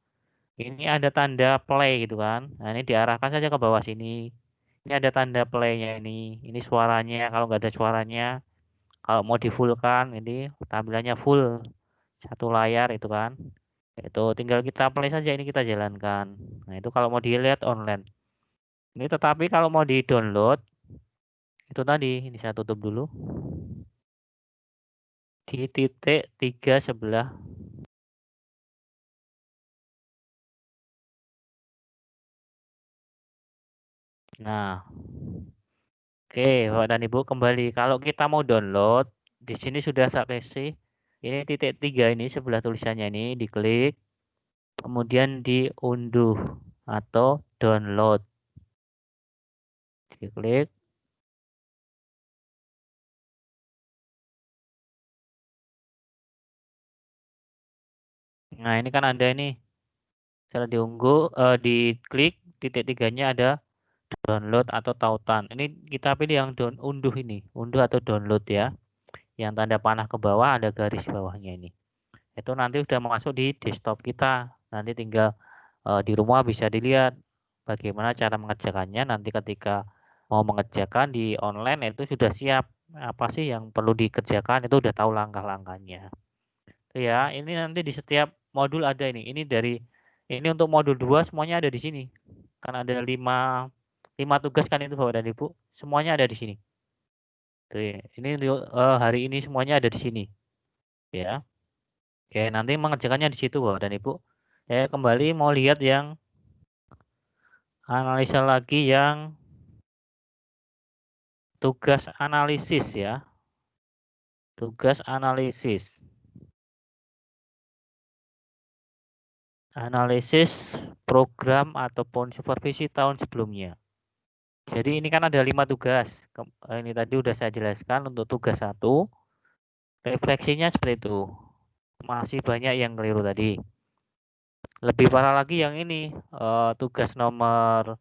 Ini ada tanda play gitu kan. Nah, ini diarahkan saja ke bawah sini. Ini ada tanda play-nya ini. Ini suaranya. Kalau nggak ada suaranya, kalau mau di full-kan, ini tampilannya full. Satu layar itu kan. Itu tinggal kita play saja ini kita jalankan. Nah, itu kalau mau dilihat online. Ini tetapi kalau mau di-download, itu tadi. Ini saya tutup dulu. Di titik 3 sebelah. Nah, oke, Bapak dan Ibu kembali. Kalau kita mau download, di sini sudah saya kasih. Ini titik 3 ini sebelah tulisannya ini diklik, kemudian diunduh atau download. Diklik. Nah, ini kan ada ini. Setelah diklik titik 3-nya ada download atau tautan. Ini kita pilih yang unduh ini, unduh atau download ya. Yang tanda panah ke bawah ada garis bawahnya ini. Itu nanti sudah masuk di desktop kita. Nanti tinggal di rumah bisa dilihat bagaimana cara mengerjakannya. Nanti ketika mau mengerjakan di online itu sudah siap. Apa sih yang perlu dikerjakan itu udah tahu langkah-langkahnya. Itu ya, ini nanti di setiap modul ada ini. Ini untuk modul 2 semuanya ada di sini. Kan ada 5 tugas kan itu Bapak dan Ibu. Semuanya ada di sini. Tuh ya. Ini hari ini semuanya ada di sini. Ya. Oke, nanti mengerjakannya di situ Bapak dan Ibu. Saya kembali mau lihat yang analisa lagi yang tugas analisis ya. Tugas analisis. Analisis program ataupun supervisi tahun sebelumnya. Jadi ini kan ada 5 tugas. Ini tadi udah saya jelaskan untuk tugas 1. Refleksinya seperti itu. Masih banyak yang keliru tadi. Lebih parah lagi yang ini, tugas nomor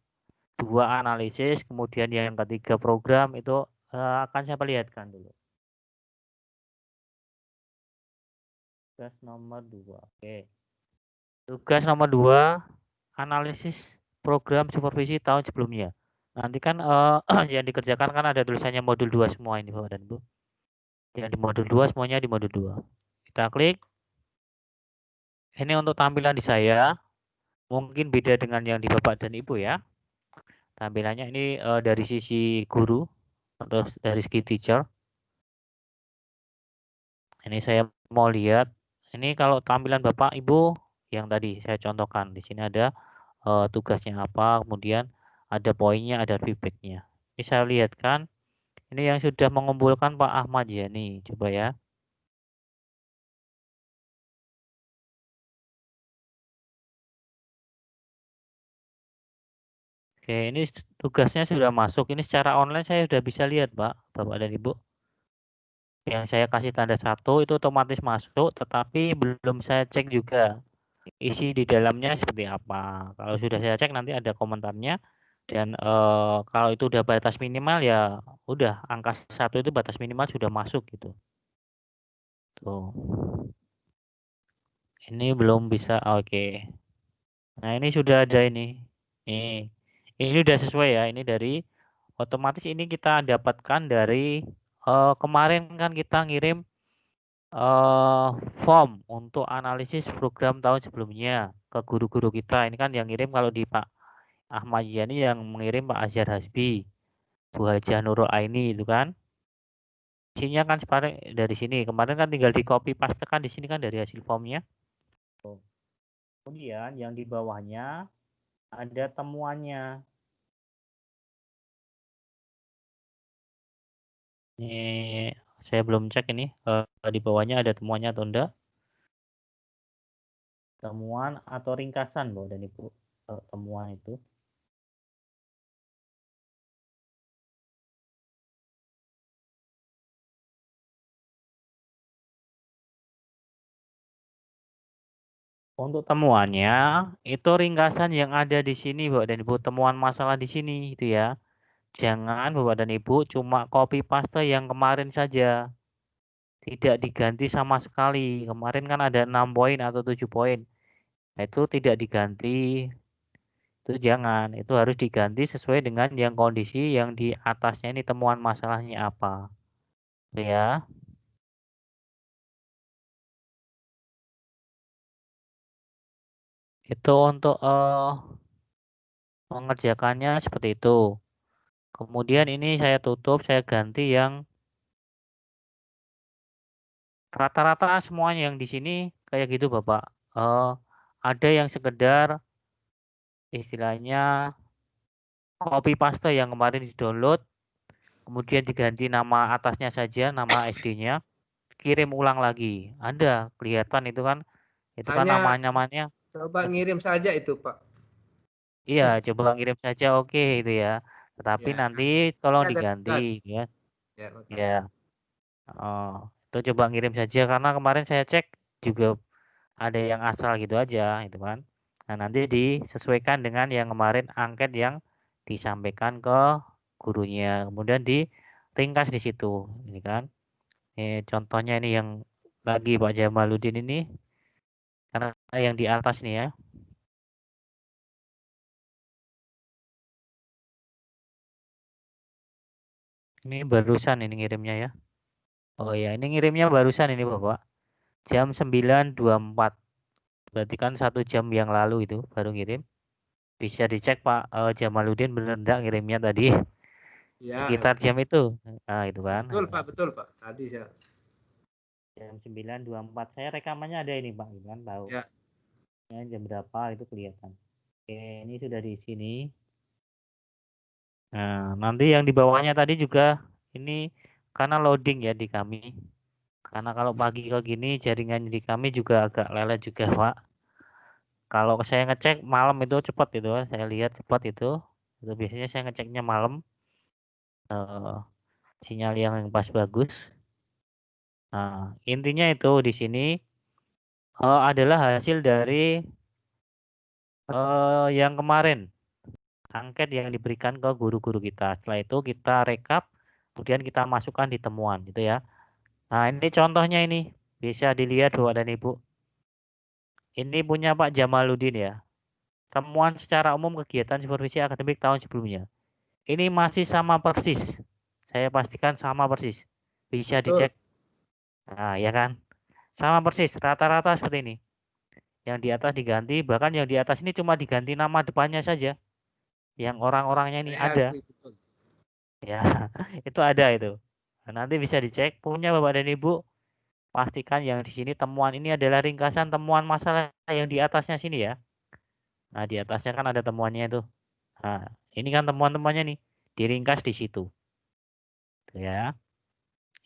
2 analisis, kemudian yang ketiga program itu akan saya perlihatkan dulu. Tugas nomor 2. Oke. Tugas nomor 2 analisis program supervisi tahun sebelumnya. Nanti kan yang dikerjakan kan ada tulisannya modul 2 semua ini Bapak dan Ibu. Yang di modul 2 semuanya di modul 2. Kita klik. Ini untuk tampilan di saya. Mungkin beda dengan yang di Bapak dan Ibu ya. Tampilannya ini dari sisi guru atau dari segi teacher. Ini saya mau lihat. Ini kalau tampilan Bapak Ibu yang tadi saya contohkan. Di sini ada tugasnya apa, kemudian ada poinnya, ada feedbacknya. Ini saya lihatkan. Ini yang sudah mengumpulkan Pak Ahmad Yani. Coba ya. Oke, ini tugasnya sudah masuk. Ini secara online saya sudah bisa lihat, Pak, Bapak dan Ibu. Yang saya kasih tanda 1 itu otomatis masuk, tetapi belum saya cek juga isi di dalamnya seperti apa. Kalau sudah saya cek nanti ada komentarnya. Dan kalau itu udah batas minimal ya udah angka 1 itu batas minimal sudah masuk gitu. Tuh. Ini belum bisa. Oke. Nah, ini sudah ada ini. Ini udah sesuai ya. Ini dari otomatis ini kita dapatkan dari kemarin kan kita ngirim form untuk analisis program tahun sebelumnya ke guru-guru kita. Ini kan yang ngirim kalau di Pak Ahmad Yani yang mengirim Pak Azhar Hasbi, Bu Hajah Nurul Aini itu kan. Isinya kan seperti dari sini. Kemarin kan tinggal di copy paste kan di sini kan dari hasil formnya. Kemudian yang di bawahnya ada temuannya. Ini saya belum cek ini di bawahnya ada temuannya atau enggak. Temuan atau ringkasan Bapak dan Ibu. Temuan itu. Untuk temuannya itu ringkasan yang ada di sini Bapak dan Ibu, temuan masalah di sini itu ya. Jangan Bapak dan Ibu cuma copy paste yang kemarin saja. Tidak diganti sama sekali. Kemarin kan ada 6 poin atau 7 poin. Nah, itu tidak diganti. Itu jangan. Itu harus diganti sesuai dengan yang kondisi yang di atasnya ini temuan masalahnya apa. Ya. Itu untuk mengerjakannya seperti itu. Kemudian ini saya tutup, saya ganti yang rata-rata semuanya yang di sini kayak gitu Bapak. Ada yang sekedar istilahnya copy paste yang kemarin di-download, kemudian diganti nama atasnya saja, nama SD-nya, kirim ulang lagi. Ada, kelihatan itu kan namanya. Coba ngirim saja itu Pak. Iya, coba ngirim saja oke itu ya. Tetapi Ya, nanti tolong ada diganti tugas. ya. Ya, makasih. Ya. Itu coba ngirim saja karena kemarin saya cek juga ada yang asal gitu aja itu kan. Nah, nanti disesuaikan dengan yang kemarin angket yang disampaikan ke gurunya, kemudian diringkas di situ. Ini kan, contohnya ini yang lagi Pak Jamaluddin ini, karena yang di atas nih ya. Ini barusan ini ngirimnya ya. Oh ya, ini ngirimnya barusan ini Bapak. Jam 9.24. Berarti kan 1 jam yang lalu itu baru ngirim. Bisa dicek Pak Jamaluddin benar enggak ngirimnya tadi. Ya, Sekitar jam itu. Nah, itu ya, kan. betul Pak. Tadi saya. Jam 9.24. Saya rekamannya ada ini Pak, kan tahu. Ya. Jam berapa itu kelihatan. Oke, ini sudah di sini. Nah, nanti yang di bawahnya tadi juga ini karena loading ya di kami. Karena kalau pagi kayak gini jaringan di kami juga agak lelet juga, Pak. Kalau saya ngecek malam itu cepat itu, saya lihat cepat itu. Itu biasanya saya ngeceknya malam. Sinyal yang pas bagus. Nah, intinya itu di sini adalah hasil dari yang kemarin angket yang diberikan ke guru-guru kita. Setelah itu kita rekap, kemudian kita masukkan di temuan, gitu ya. Nah, ini contohnya ini bisa dilihat Bapak dan Ibu. Ini punya Pak Jamaluddin ya. Temuan secara umum kegiatan supervisi akademik tahun sebelumnya. Ini masih sama persis. Saya pastikan sama persis. Bisa Betul. dicek. Nah, ya kan? Sama persis, rata-rata seperti ini. Yang di atas diganti, bahkan yang di atas ini cuma diganti nama depannya saja. Yang orang-orangnya ini Saya ada. akui, betul. Ya, itu ada itu. Nah, nanti bisa dicek punya Bapak dan Ibu. Pastikan yang di sini temuan ini adalah ringkasan temuan masalah yang di atasnya sini ya. Nah, di atasnya kan ada temuannya itu. Nah, ini kan temuan-temuannya nih, diringkas di situ. Tuh ya.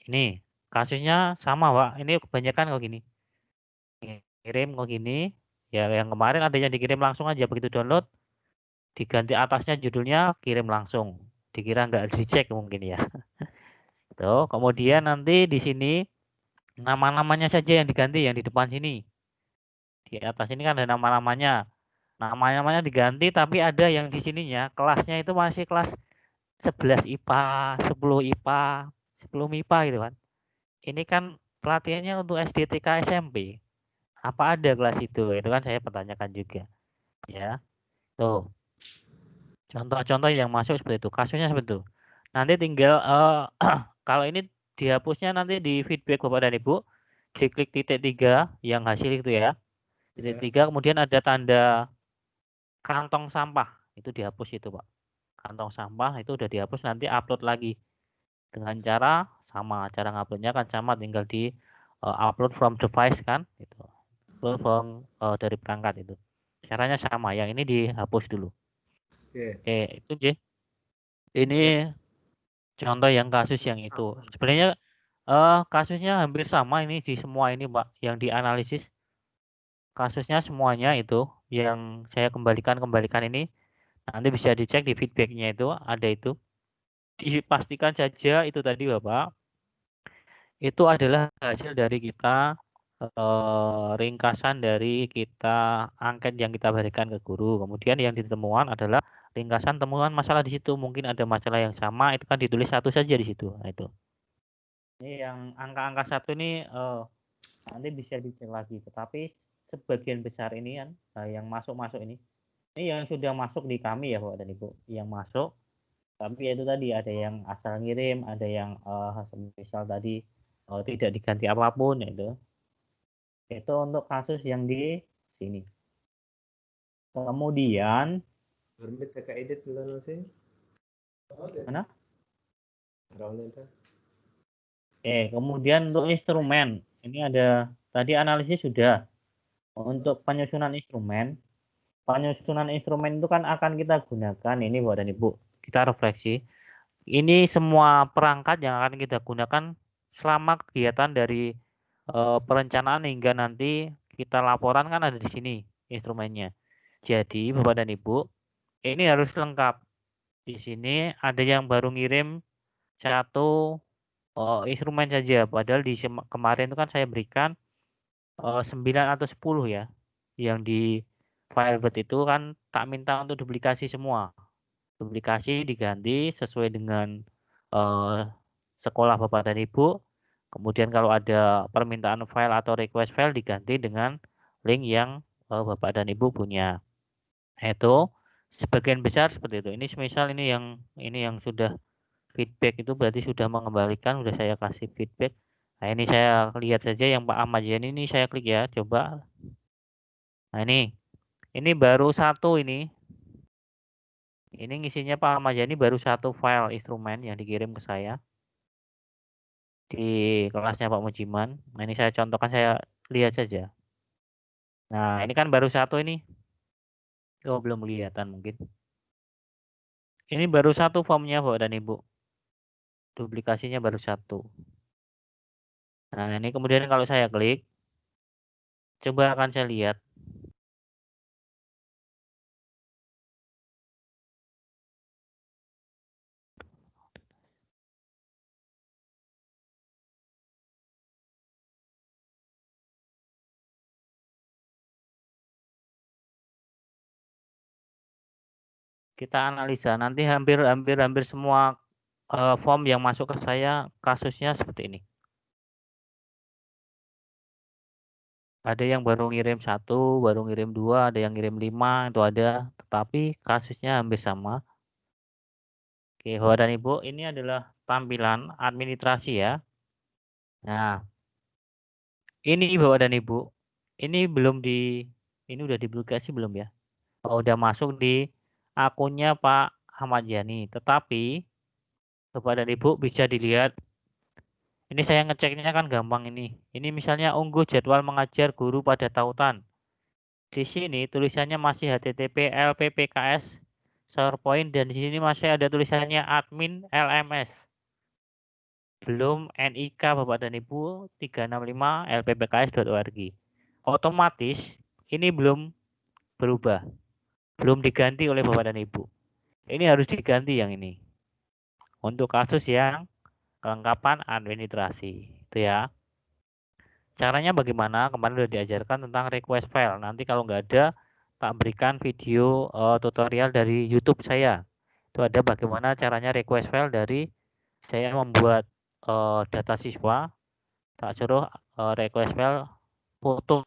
Ini kasusnya sama, Pak. Ini kebanyakan kok gini. Kirim kok gini. Ya, yang kemarin ada yang dikirim langsung aja begitu download, diganti atasnya judulnya kirim langsung. Dikira nggak dicek mungkin ya. Tuh, kemudian nanti di sini nama-namanya saja yang diganti yang di depan sini. Di atas ini kan ada nama-namanya. Nama-namanya diganti tapi ada yang di sininya kelasnya itu masih kelas 11 IPA, 10 IPA, 10 MIPA gitu kan. Ini kan pelatihannya untuk SD, TK, SMP. Apa ada kelas itu? Itu kan saya pertanyakan juga. Ya. Tuh. Contoh-contoh yang masuk seperti itu. Kasusnya seperti itu. Nanti tinggal kalau ini dihapusnya nanti di feedback Bapak dan Ibu, diklik titik 3 yang hasil itu ya. Titik 3 kemudian ada tanda kantong sampah. Itu dihapus itu, Pak. Kantong sampah itu udah dihapus, nanti upload lagi. Dengan cara sama, cara nguploadnya kan sama, tinggal di upload from device kan, itu. Upload from dari perangkat itu. Caranya sama, yang ini dihapus dulu. Oke, itu J. Ini contoh yang kasus yang itu. Sebenarnya kasusnya hampir sama ini di semua ini, Pak, yang dianalisis. Kasusnya semuanya itu yang saya kembalikan ini nanti bisa dicek di feedbacknya itu ada itu. Dipastikan saja itu tadi Bapak, itu adalah hasil dari kita ringkasan dari kita angket yang kita berikan ke guru. Kemudian yang ditemukan adalah ringkasan temuan masalah di situ. Mungkin ada masalah yang sama, itu kan ditulis satu saja di situ. Nah, itu. Ini yang angka-angka satu ini nanti bisa dicek lagi. Tetapi sebagian besar ini kan yang masuk-masuk ini yang sudah masuk di kami ya Bapak dan Ibu, yang masuk. Tapi itu tadi ada yang asal ngirim, ada yang misal tadi tidak diganti apapun itu. Itu untuk kasus yang di sini. Kemudian mana? Kemudian untuk instrumen. Ini ada tadi analisis sudah. Untuk penyusunan instrumen. Penyusunan instrumen itu kan akan kita gunakan ini Bapak dan Ibu. Kita refleksi. Ini semua perangkat yang akan kita gunakan selama kegiatan dari perencanaan hingga nanti kita laporan kan ada di sini instrumennya. Jadi Bapak dan Ibu, ini harus lengkap. Di sini ada yang baru ngirim satu instrumen saja. Padahal di kemarin itu kan saya berikan 9 atau 10 ya. Yang di Firebird itu kan tak minta untuk duplikasi semua. Duplikasi diganti sesuai dengan sekolah Bapak dan Ibu. Kemudian kalau ada permintaan file atau request file diganti dengan link yang Bapak dan Ibu punya. Itu sebagian besar seperti itu. Ini semisal ini yang sudah feedback itu berarti sudah mengembalikan, sudah saya kasih feedback. Nah, ini saya lihat saja yang Pak Ahmad Yani ini saya klik ya, coba. Nah, ini baru satu ini. Ini ngisinya Pak Ahmad Yani baru satu file instrumen yang dikirim ke saya di kelasnya Pak Mujiman. Nah, ini saya contohkan, saya lihat saja. Nah, ini kan baru satu ini. Oh, belum kelihatan mungkin. Ini baru satu formnya Bapak dan Ibu. Duplikasinya baru satu. Nah, ini kemudian kalau saya klik, coba akan saya lihat. Kita analisa nanti hampir semua form yang masuk ke saya kasusnya seperti ini. Ada yang baru ngirim 1, baru ngirim 2, ada yang ngirim 5, itu ada, tetapi kasusnya hampir sama. Oke, Bapak dan Ibu, ini adalah tampilan administrasi ya. Nah, ini Bapak dan Ibu, ini udah diduplikasi belum ya? Oh, udah masuk di akunnya Pak Ahmad Yani, tetapi Bapak dan Ibu bisa dilihat. Ini saya ngeceknya kan gampang ini. Ini misalnya unggah jadwal mengajar guru pada tautan. Di sini tulisannya masih HTTP LPPKS SharePoint dan di sini masih ada tulisannya admin LMS. Belum NIK Bapak dan Ibu 365 lppks.org. Otomatis ini belum berubah. Belum diganti oleh Bapak dan Ibu. Ini harus diganti yang ini. Untuk kasus yang kelengkapan administrasi. Itu ya. Caranya bagaimana? Kemarin sudah diajarkan tentang request file. Nanti kalau nggak ada, tak berikan video tutorial dari YouTube saya. Itu ada bagaimana caranya request file dari saya membuat data siswa. Tak suruh request file foto.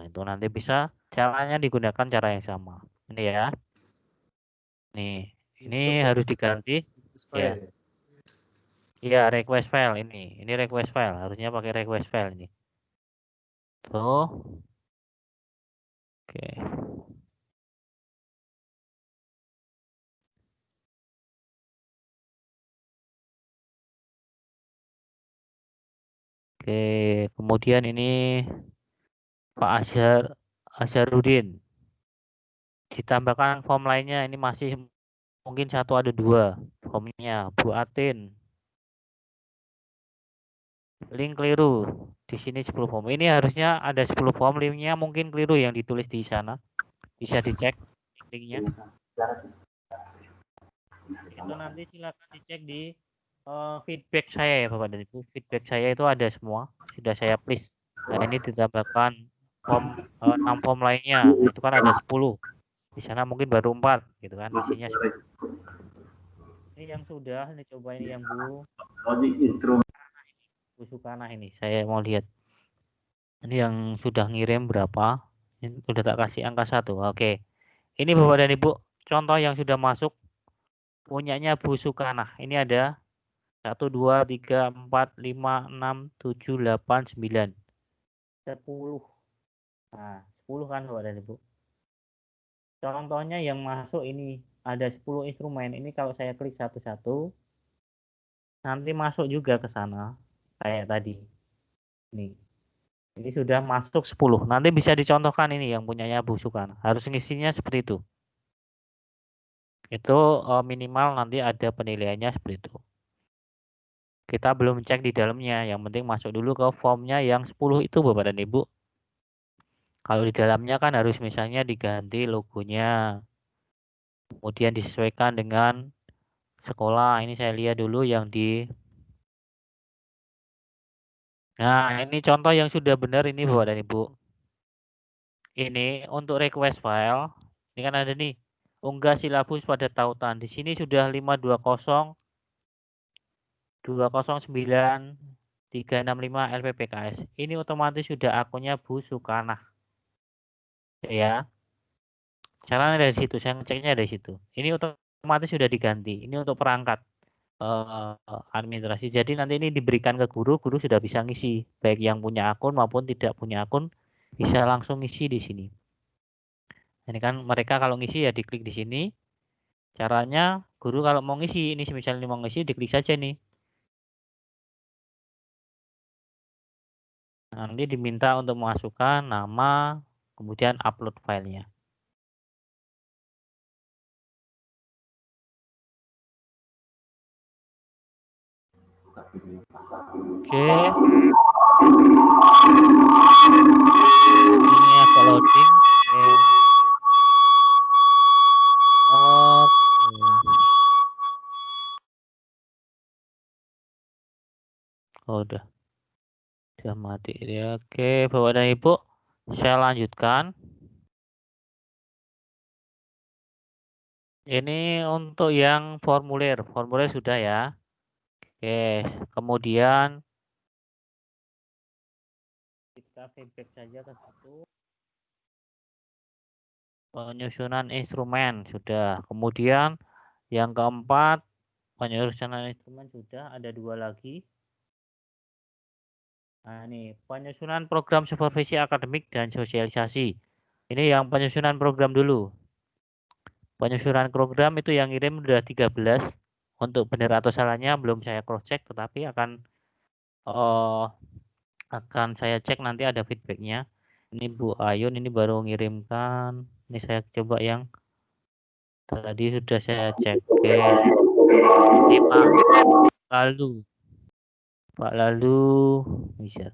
Itu nanti bisa caranya digunakan cara yang sama. Ini ya. Nih, ini harus diganti. Ya. Iya, request file ini. Ini request file. Harusnya pakai request file ini. Tuh. Oke. Oke, kemudian ini Pak Azharuddin. Ditambahkan form lainnya, ini masih mungkin 1 ada 2 formnya. Bu Atin. Link keliru. Di sini 10 form. Ini harusnya ada 10 form, linknya mungkin keliru yang ditulis di sana. Bisa dicek linknya. Itu nanti silakan dicek di feedback saya ya Bapak dan Ibu. Feedback saya itu ada semua. Sudah saya please. Nah, ini ditambahkan form 6 form lainnya. Nah, itu kan ada 10. Di sana mungkin baru 4 gitu kan. Isinya 10. Ini yang sudah, ini coba ini yang Bu Sukana ini. Saya mau lihat. Ini yang sudah ngirim berapa? Ini sudah tak kasih angka 1. Oke. Ini Bapak dan Ibu, contoh yang sudah masuk punyanya Bu Sukana. Ini ada 1, 2, 3, 4, 5, 6, 7, 8, 9. 10. Nah, 10 kan Bapak dan Ibu. Contohnya yang masuk ini ada 10 instrumen. Ini kalau saya klik satu-satu, nanti masuk juga ke sana. Kayak tadi. Ini sudah masuk 10. Nanti bisa dicontohkan ini yang punyanya Bu Sukan. Harus ngisinya seperti itu. Itu minimal nanti ada penilaiannya seperti itu. Kita belum cek di dalamnya. Yang penting masuk dulu ke formnya yang 10 itu Bapak dan Ibu. Kalau di dalamnya kan harus misalnya diganti logonya. Kemudian disesuaikan dengan sekolah. Ini saya lihat dulu yang di. Nah, ini contoh yang sudah benar ini Bapak dan Ibu. Ini untuk request file. Ini kan ada nih. unggah silabus pada tautan. Di sini sudah 520 209 365 LPPKS. Ini otomatis sudah akunnya Bu Sukanah. Ya. Caranya dari situ, saya ngeceknya dari situ. Ini otomatis sudah diganti. Ini untuk perangkat administrasi. Jadi nanti ini diberikan ke guru, guru sudah bisa ngisi. Baik yang punya akun maupun tidak punya akun bisa langsung ngisi di sini. Ini kan mereka kalau ngisi ya diklik di sini. Caranya guru kalau mau ngisi, ini misalnya mau ngisi diklik saja nih. Nanti diminta untuk memasukkan nama, kemudian upload filenya. Oke. Ini agak loading. Oh, udah mati ya. Oke, Bapak dan Ibu, saya lanjutkan. Ini untuk yang formulir sudah ya. Oke, kemudian kita feedback saja ke satu. Penyusunan instrumen sudah. Kemudian yang keempat, penyusunan instrumen sudah, ada 2 lagi. Nah, ini penyusunan program supervisi akademik dan sosialisasi. Ini yang penyusunan program dulu. Penyusunan program itu yang ngirim udah 13. Untuk benar atau salahnya belum saya cross check, tetapi akan saya cek nanti ada feedbacknya. Ini Bu Ayun ini baru ngirimkan. Ini saya coba yang tadi sudah saya cek. Oke. Ini Pak Lalu bisa.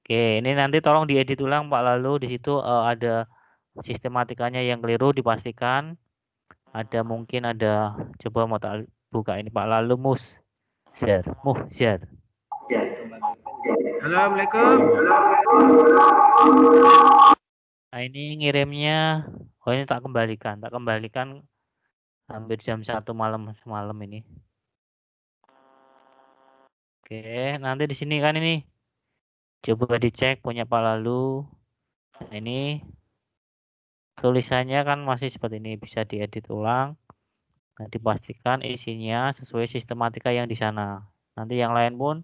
Oke, ini nanti tolong diedit ulang Pak Lalu. Di situ ada sistematikanya yang keliru, dipastikan. Ada mungkin ada, coba mau tak buka ini Pak Lalu Muhzer. Assalamualaikum. Nah, ini ngirimnya, ini tak kembalikan hampir jam 1 malam semalam ini. Oke, nanti di sini kan ini coba dicek punya Pak Lalu. Nah, ini tulisannya kan masih seperti ini, bisa diedit ulang. Nah, dipastikan isinya sesuai sistematika yang di sana. Nanti yang lain pun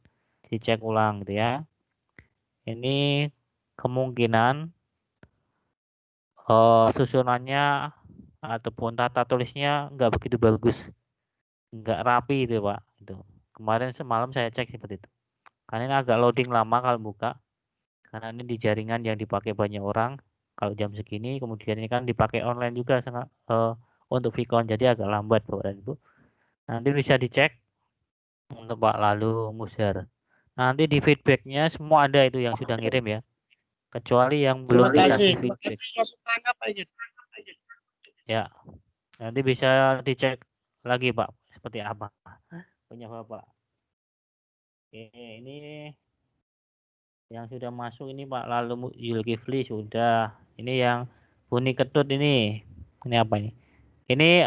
dicek ulang gitu ya. Ini kemungkinan susunannya ataupun tata tulisnya nggak begitu bagus, nggak rapi itu Pak. Itu kemarin semalam saya cek seperti itu. Karena ini agak loading lama kalau buka, karena ini di jaringan yang dipakai banyak orang. Kalau jam segini, kemudian ini kan dipakai online juga untuk Vicon, jadi agak lambat Bapak dan Ibu. Nanti bisa dicek untuk Pak Lalu Muhzer. Nanti di feedbacknya semua ada itu yang sudah ngirim ya, kecuali yang belum dikasih feedback. Ya, nanti bisa dicek lagi Pak, seperti apa punya Bapak. Oke, ini yang sudah masuk ini Pak Lalu Zulkifli sudah. Ini yang bunyi ketut ini apa ini? Ini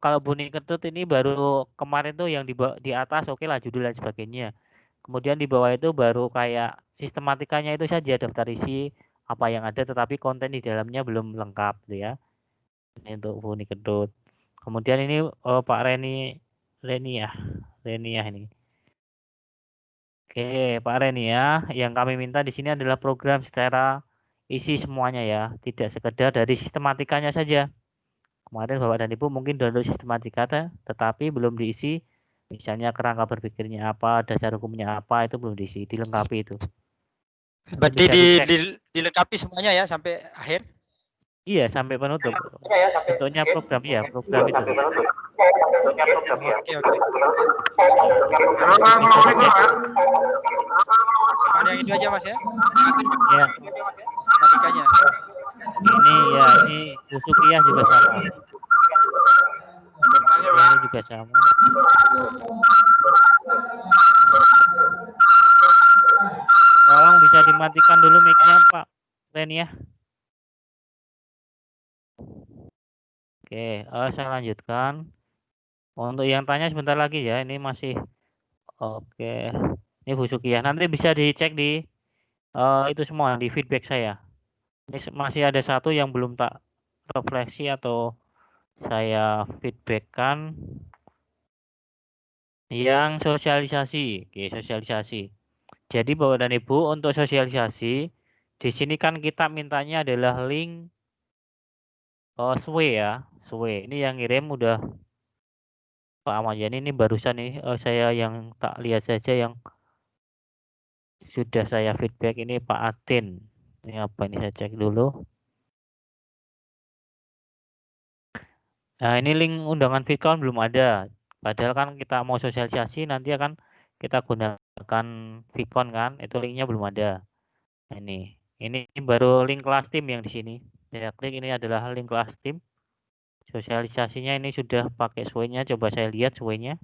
kalau bunyi ketut ini baru kemarin tuh yang di atas oke lah judul dan sebagainya. Kemudian di bawah itu baru kayak sistematikanya itu saja, daftar isi apa yang ada, tetapi konten di dalamnya belum lengkap gitu ya. Ini untuk bunyi ketut. Kemudian ini Pak Reni ya ini. Oke, Pak Reni ya, yang kami minta di sini adalah program secara isi semuanya ya, tidak sekedar dari sistematikanya saja. Kemarin Bapak dan Ibu mungkin download sistematika tetapi belum diisi, misalnya kerangka berpikirnya apa, dasar hukumnya apa, itu belum diisi, dilengkapi itu. Berarti dilengkapi semuanya ya sampai akhir? Iya, sampai penutup. Bentuknya program ya, program itu. Oke. Bisa dicek. Cuma yang itu aja Mas ya? Ya. Sistematikanya. Ini Usupiyah juga sama. Ini juga sama. Tolong bisa dimatikan dulu mic-nya Pak Ren ya. Oke, saya lanjutkan. Untuk yang tanya sebentar lagi ya, ini masih oke. Ini Bu Sukiah, nanti bisa dicek di itu semua di feedback saya. Ini masih ada satu yang belum tak refleksi atau saya feedbackkan, yang sosialisasi. Oke, sosialisasi. Jadi Bapak dan Ibu, untuk sosialisasi di sini kan kita mintanya adalah link SWE ya, SWE. Ini yang ngirim udah Pak Ahmad Yani, ini barusan nih saya yang tak lihat saja yang sudah saya feedback ini Pak Atin. Ini apa ini, saya cek dulu. Nah, ini link undangan Vkon belum ada. Padahal kan kita mau sosialisasi nanti akan kita gunakan Vkon kan, itu linknya belum ada. Nah, ini baru link kelas tim yang di sini. Saya klik, ini adalah link kelas tim. Sosialisasinya ini sudah pakai SWE-nya, coba saya lihat SWE-nya.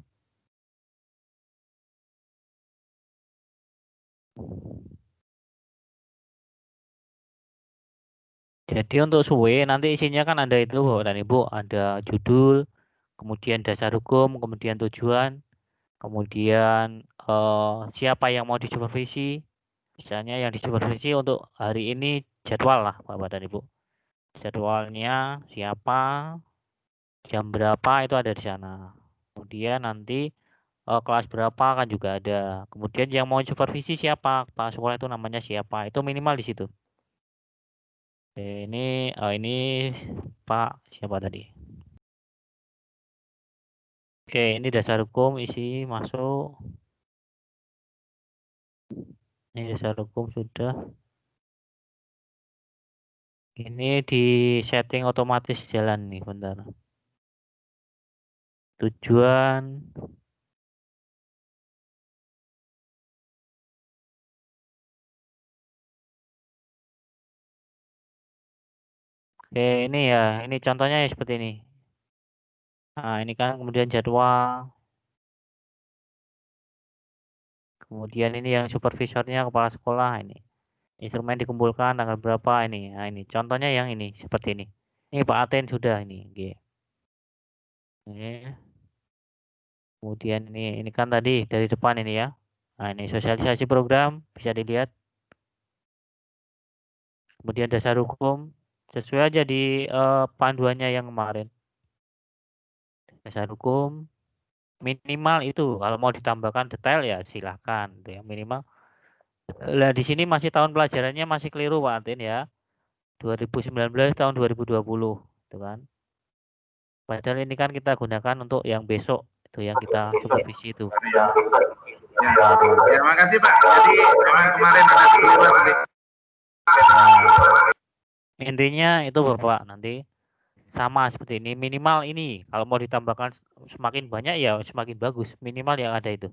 Jadi untuk SWE nanti isinya kan ada itu Bapak dan Ibu, ada judul, kemudian dasar hukum, kemudian tujuan, kemudian siapa yang mau disupervisi. Misalnya yang disupervisi untuk hari ini jadwal lah Bapak dan Ibu. Jadwalnya siapa, jam berapa itu ada di sana. Kemudian nanti kelas berapa kan juga ada. Kemudian yang mau supervisi siapa, Pak sekolah itu namanya siapa, itu minimal di situ. Oke, ini Pak siapa tadi? Oke, ini dasar hukum isi masuk. Ini dasar hukum sudah. Ini di setting otomatis jalan nih, bentar. Tujuan. Oke, ini ya, ini contohnya ya seperti ini. Nah, ini kan kemudian jadwal. Kemudian ini yang supervisornya kepala sekolah ini. Instrumen dikumpulkan tanggal berapa ini. Nah, ini contohnya yang ini seperti ini. Ini Pak Aten sudah ini. Oke. Ini. Kemudian ini kan tadi dari depan ini ya. Nah, ini sosialisasi program bisa dilihat. Kemudian dasar hukum sesuai aja di panduannya yang kemarin. Dasar hukum minimal itu, kalau mau ditambahkan detail ya silahkan gitu ya, minimal. Lah di sini masih tahun pelajarannya masih keliru Pak Atin ya. 2019 tahun 2020 gitu kan. Padahal ini kan kita gunakan untuk yang besok itu yang kita supervisi itu. Ya, terima kasih Pak. Jadi memang kemarin ada kekeliruan sedikit. Intinya itu Bapak nanti sama seperti ini, minimal ini kalau mau ditambahkan semakin banyak ya semakin bagus, minimal yang ada itu.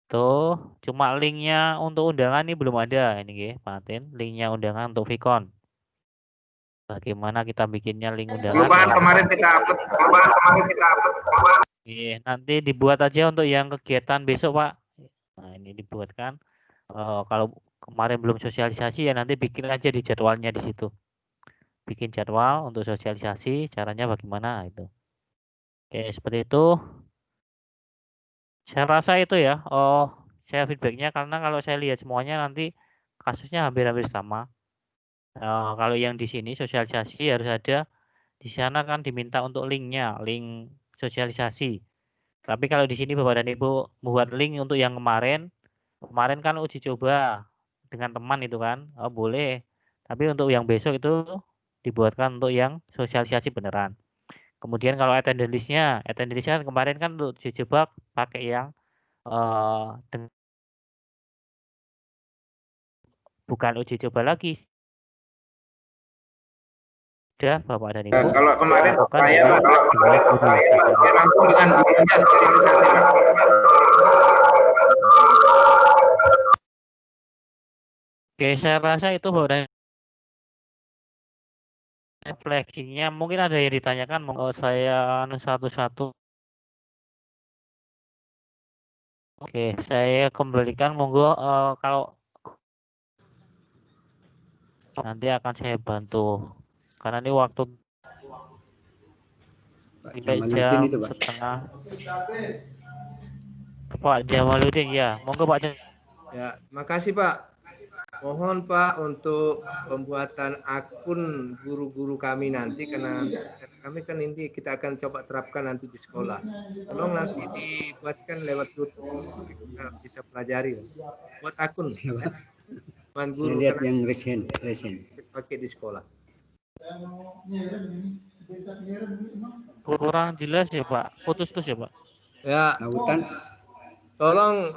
Tuh, cuma linknya untuk undangan ini belum ada ini ya, Pak Atin, linknya undangan untuk Vkon. Bagaimana kita bikinnya link undangan? Perubahan kemarin kita upload. Iya, nanti dibuat aja untuk yang kegiatan besok Pak. Nah ini dibuatkan. Kalau kemarin belum sosialisasi ya nanti bikin aja di jadwalnya di situ. Bikin jadwal untuk sosialisasi, caranya bagaimana itu. Oke, seperti itu. Saya rasa itu ya. Saya feedbacknya karena kalau saya lihat semuanya nanti kasusnya hampir-hampir sama. Kalau yang di sini sosialisasi harus ada. Di sana kan diminta untuk linknya, link sosialisasi. Tapi kalau di sini Bapak dan Ibu membuat link untuk yang kemarin kan uji coba dengan teman itu kan, boleh. Tapi untuk yang besok itu dibuatkan untuk yang sosialisasi beneran. Kemudian kalau attendance list-nya kan kemarin kan untuk uji coba pakai yang bukan uji coba lagi. Sudah Bapak dan Ibu. Kalau kemarin saya dua guru sasaran. langsung dengan gurunya sosialisasi Pak. Oke, saya rasa itu Bapak refleksinya mungkin ada yang ditanyakan, mau saya satu-satu. Oke, saya kembalikan monggo kalau nanti akan saya bantu karena ini waktu Pak sampai Jamaluddin jam itu, Pak. setengah. Pak Jamaluddin, ya. Monggo Pak Jamaluddin. Ya, makasih Pak. Mohon Pak untuk pembuatan akun guru-guru kami nanti karena kami kan ini kita akan coba terapkan nanti di sekolah. Tolong nanti dibuatkan lewat YouTube kita bisa pelajari. Buat akun ya. Teman Saya guru lihat karena yang recent. pakai di sekolah. Kurang jelas ya Pak. Putus-putus ya Pak. Ya, Lautan. tolong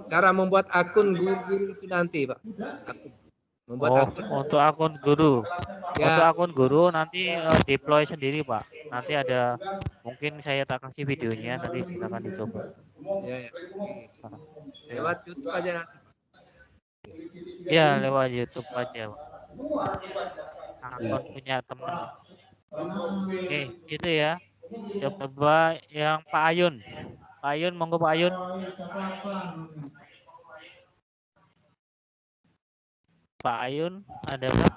cara membuat akun guru-guru itu nanti, Pak. Akun. Membuat Oh, akun. untuk akun guru. Ya. Untuk akun guru nanti deploy sendiri Pak. Nanti ada mungkin saya tak kasih videonya, nanti silakan dicoba. Ya. Lewat YouTube aja nanti. Ya, lewat YouTube aja Pak. Akun punya teman. Oke, gitu ya. Coba yang Pak Ayun. Pak Ayun, monggo Pak Ayun. Pak Ayun, ada Pak?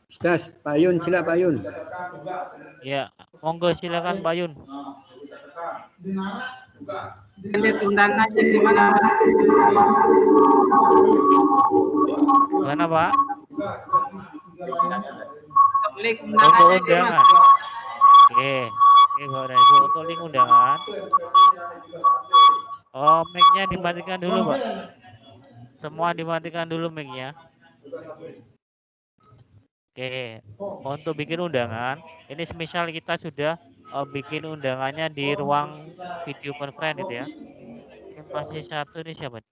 Ustaz, Pak Yun, sila Pak Yun. Ya, monggo silakan Pak Ayun. Lihat undangannya di mana? Mana Pak? Link Untuk undangannya di mana? undangan. Oke, Bapak dan Ibu, untuk link undangan. Oh, mic-nya dimatikan dulu, Pak. Semua dimatikan dulu mic-nya. Oke, untuk bikin undangan, ini semisal kita sudah bikin undangannya di ruang video conference itu ya. Ini masih satu nih siapa?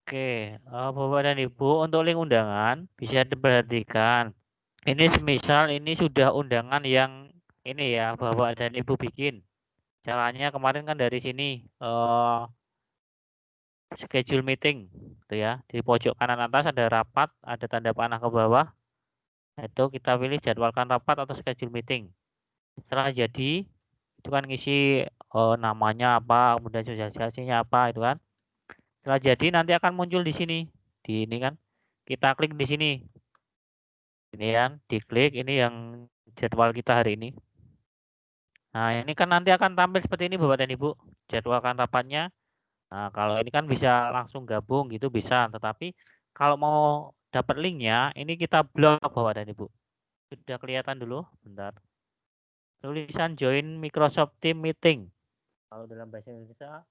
Oke, Bapak dan Ibu, untuk link undangan bisa diperhatikan. Ini semisal ini sudah undangan yang ini ya, Bapak dan Ibu bikin. Caranya kemarin kan dari sini schedule meeting, gitu ya. Di pojok kanan atas ada rapat, ada tanda panah ke bawah. Itu kita pilih jadwalkan rapat atau schedule meeting. Setelah jadi, itu kan ngisi namanya apa, kemudian sosialisasinya apa, itu kan. Setelah jadi nanti akan muncul di sini. Di ini kan. Kita klik di sini. Ini kan, diklik ini yang jadwal kita hari ini. Nah, ini kan nanti akan tampil seperti ini Bapak dan Ibu. Jadwalkan rapatnya. Nah, kalau ini kan bisa langsung gabung gitu bisa, tetapi kalau mau dapat linknya, ini kita blok Bapak dan Ibu. Sudah kelihatan dulu, bentar. Tulisan join Microsoft Team Meeting. Kalau dalam bahasa Indonesia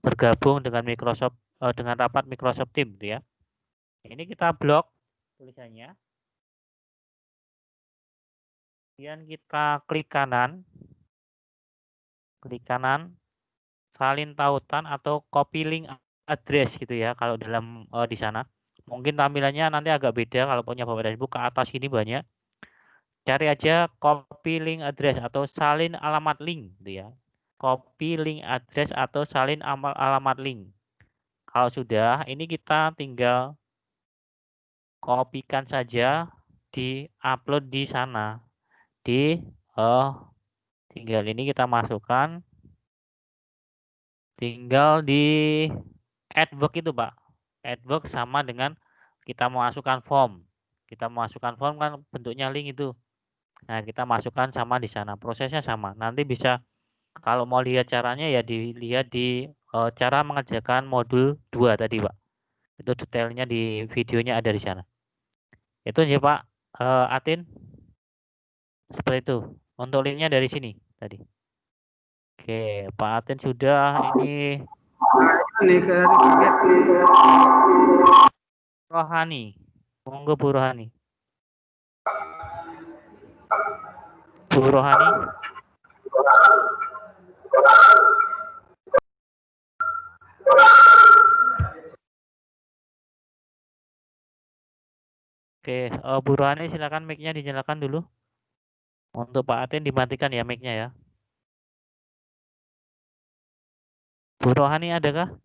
bergabung dengan Microsoft dengan rapat Microsoft Team, gitu ya. Ini kita blok tulisannya. Kemudian kita klik kanan, salin tautan atau copy link address gitu ya. Kalau dalam di sana, mungkin tampilannya nanti agak beda kalau punya Bapak dan Ibu. Ke atas ini banyak. Cari aja copy link address atau salin alamat link, gitu ya. Copy link address atau salin alamat link. Kalau sudah, ini kita tinggal kopikan saja, di-upload di sana. Tinggal ini kita masukkan. Tinggal di adwork itu, Pak. Adwork sama dengan kita masukkan form. Kita masukkan form kan bentuknya link itu. Nah, kita masukkan sama di sana. Prosesnya sama. Nanti bisa kalau mau lihat caranya ya dilihat di cara mengerjakan modul 2 tadi, Pak. Itu detailnya di videonya ada di sana. Itu aja, Pak. Atin. Seperti itu. Untuk linknya dari sini tadi. Oke, Pak Atin sudah ini Rohani. Monggo Bu Rohani. Bu Rohani. Oke, Bu Rohani silakan mic-nya dinyalakan dulu. Untuk Pak Atin dimatikan ya mic-nya ya. Bu Rohani adakah?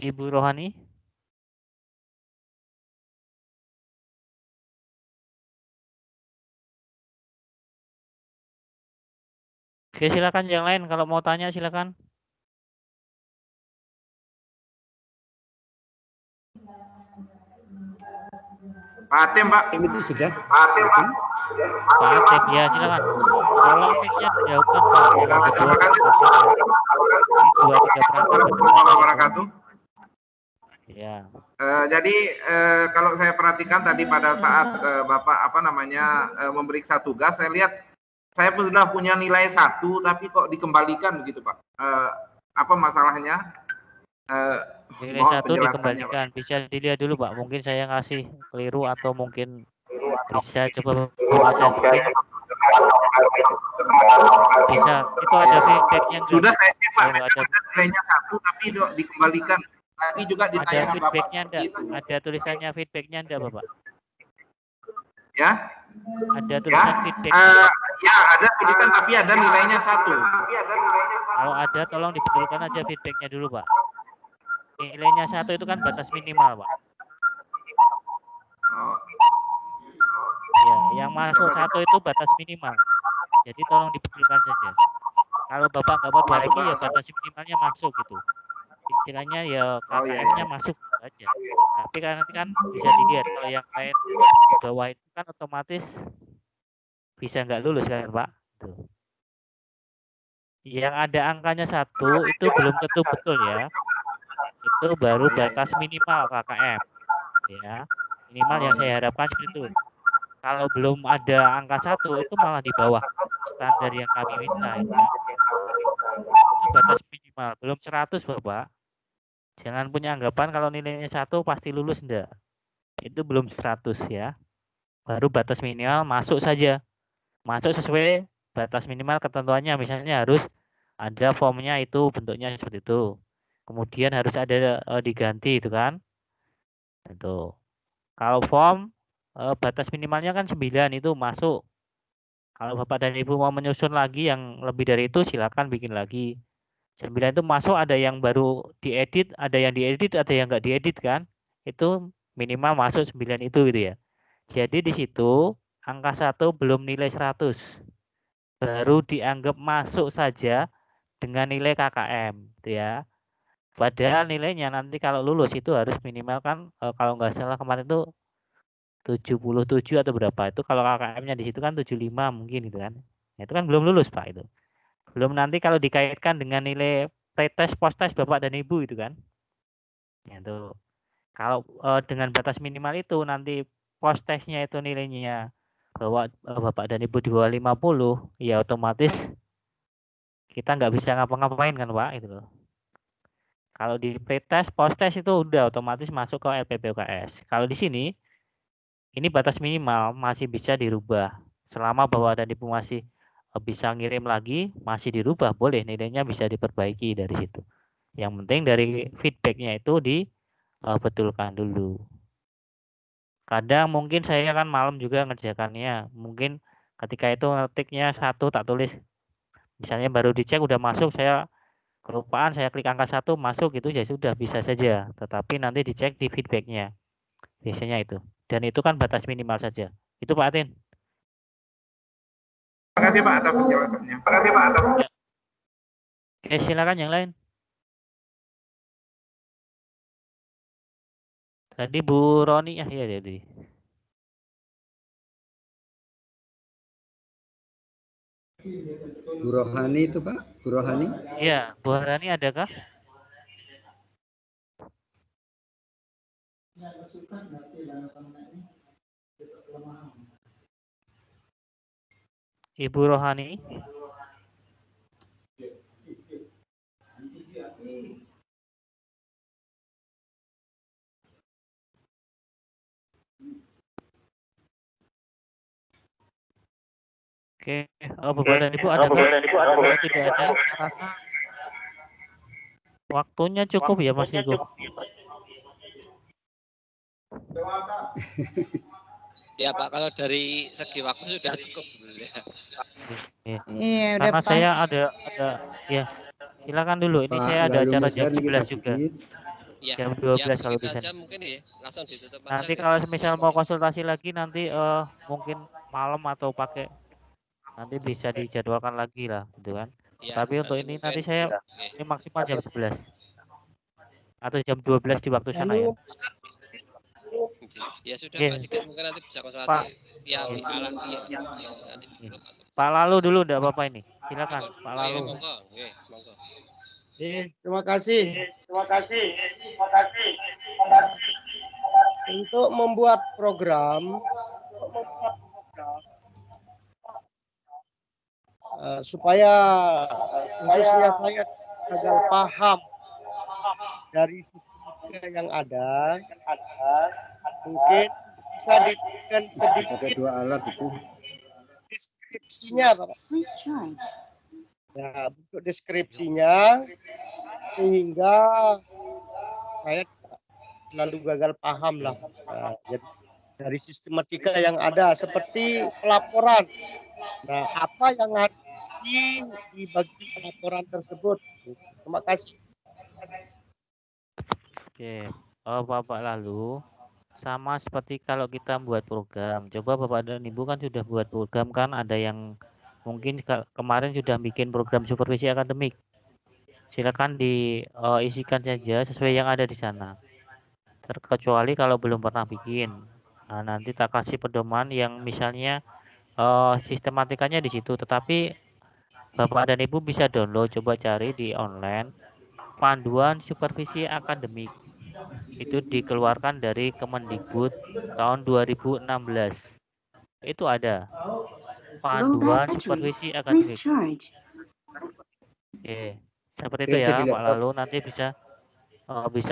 Ibu Rohani. Oke, silakan yang lain kalau mau tanya silakan. Pak Atim, Pak. Itu sudah. Pak Atim, Pak. Pak Atim, ya silakan. Tolong mic-nya dijauhkan Pak. Jangan berdua. Ini 2-3 perangkat wabarakatuh. Ya. Jadi kalau saya perhatikan tadi pada saat Bapak memeriksa tugas, saya lihat saya sudah punya nilai 1, tapi kok dikembalikan begitu Pak. Apa masalahnya? Nilai 1 dikembalikan. Pak. Bisa dilihat dulu Pak. Mungkin saya ngasih keliru atau mungkin bisa coba saya screen. Bisa. Itu ada feedbacknya. Sudah saya cek Pak. Ada nilainya 1, tapi dikembalikan. Tadi juga ditanya ada feedbacknya enggak? Ada tulisannya feedbacknya enggak Bapak? Ya? Ada tulisan feedback. Ya ada tulisan tapi ada nilainya 1. Kalau ada tolong dibetulkan aja feedbacknya dulu Pak. Nilainya 1 itu kan batas minimal Pak. Ya, yang masuk 1 itu batas minimal. Jadi tolong dibetulkan saja. Kalau Bapak nggak perbaiki ya batas minimalnya masuk gitu. Istilahnya ya KKM-nya masuk aja. Tapi kan nanti kan bisa dilihat kalau yang lain di bawah itu kan otomatis bisa nggak lulus kan Pak. Tuh. Yang ada angkanya 1 itu belum tentu betul ya. Itu baru batas minimal KKM. Ya, minimal yang saya harapkan seperti itu. Kalau belum ada angka 1 itu malah di bawah standar yang kami minta ya. Itu batas minimal, belum 100 Bapak. Jangan punya anggapan kalau nilainya 1 pasti lulus enggak. Itu belum 100 ya. Baru batas minimal masuk saja. Masuk sesuai batas minimal ketentuannya. Misalnya harus ada formnya itu bentuknya seperti itu. Kemudian harus ada diganti itu kan. Itu. Kalau form batas minimalnya kan 9 itu masuk. Kalau Bapak dan Ibu mau menyusun lagi yang lebih dari itu silakan bikin lagi. 9 itu masuk, ada yang baru diedit, ada yang diedit, ada yang nggak diedit kan. Itu minimal masuk 9 itu gitu ya. Jadi di situ angka 1 belum nilai 100. Baru dianggap masuk saja dengan nilai KKM gitu ya. Padahal nilainya nanti kalau lulus itu harus minimal kan kalau nggak salah kemarin itu 77 atau berapa itu kalau KKM-nya di situ kan 75 mungkin gitu kan. Nah, itu kan belum lulus Pak itu. Belum nanti kalau dikaitkan dengan nilai pretest post-test Bapak dan Ibu itu kan. Ya, itu. Kalau dengan batas minimal itu nanti post-testnya itu nilainya bahwa Bapak dan Ibu di bawah 50 ya otomatis kita nggak bisa ngapa-ngapain kan Pak itu loh. Kalau di pretest post-test itu udah otomatis masuk ke LPP UKS. Kalau di sini ini batas minimal masih bisa dirubah. Selama Bapak dan Ibu masih bisa ngirim lagi, masih dirubah, boleh nilainya bisa diperbaiki dari situ. Yang penting dari feedbacknya itu dibetulkan dulu. Kadang mungkin saya kan malam juga ngerjakannya. Mungkin ketika itu ngetiknya 1 tak tulis. Misalnya baru dicek udah masuk, saya kelupaan, saya klik angka 1 masuk gitu ya sudah bisa saja. Tetapi nanti dicek di feedbacknya. Biasanya itu. Dan itu kan batas minimal saja. Itu Pak Atin. Terima kasih Pak atas penjelasannya. Terima kasih Pak atas. Oke, silakan yang lain. Tadi Bu Roni ya jadi. Bu Rohani itu Pak, Bu Rohani? Iya, Bu Roni adakah? Ibu Rohani. Oke, Bapak dan Ibu ada kalau tidak ada, saya rasa waktunya cukup ya Mas Niko. Ya Pak, kalau dari segi waktu sudah cukup sebenarnya. Iya, udah Karena pas. saya ada ya. Silakan dulu. Ini Pak saya ada Lalu acara Mas jam Herni 11 juga. sedikit. Ya, Jam 12 kalau begitu bisa. aja mungkin ya, langsung ditutup aja. Nanti kalau semisal mau konsultasi lagi nanti mungkin malam atau pakai nanti bisa dijadwalkan lagi lah gitu kan. Ya, Tapi untuk ini mungkin, nanti saya oke. ini maksimal jam 11 atau jam 12 di waktu sana ya. Ya sudah Oke. Pak Sigit, mungkin nanti bisa Pak. konsultasi via WA lagi ya. Nanti di grup atau Pak Lalu dulu enggak apa-apa ini. Silakan Pak Oke, Lalu. monggo, oke, monggo. Terima kasih. Untuk membuat program supaya khususnya saya gagal paham dari sistematika yang ada, mungkin bisa diberikan sedikit Pakai 2 alat itu. deskripsinya, Bapak. Ya, bentuk deskripsinya sehingga saya lalu gagal paham lah. Nah, jadi dari sistematika yang ada seperti pelaporan. Nah, apa yang harus dibagi pelaporan tersebut? Terima kasih. Oke. Bapak Lalu sama seperti kalau kita buat program. Coba Bapak dan Ibu kan sudah buat program kan, ada yang mungkin kemarin sudah bikin program supervisi akademik. Silakan diisikan saja sesuai yang ada di sana. Terkecuali kalau belum pernah bikin. Nah, nanti tak kasih pedoman yang misalnya sistematikanya di situ, tetapi Bapak dan Ibu bisa download, coba cari di online panduan supervisi akademik. Itu dikeluarkan dari Kemendikbud tahun 2016. Itu ada panduan supervisi akademik. Oke, seperti itu ya Pak Lalu, nanti bisa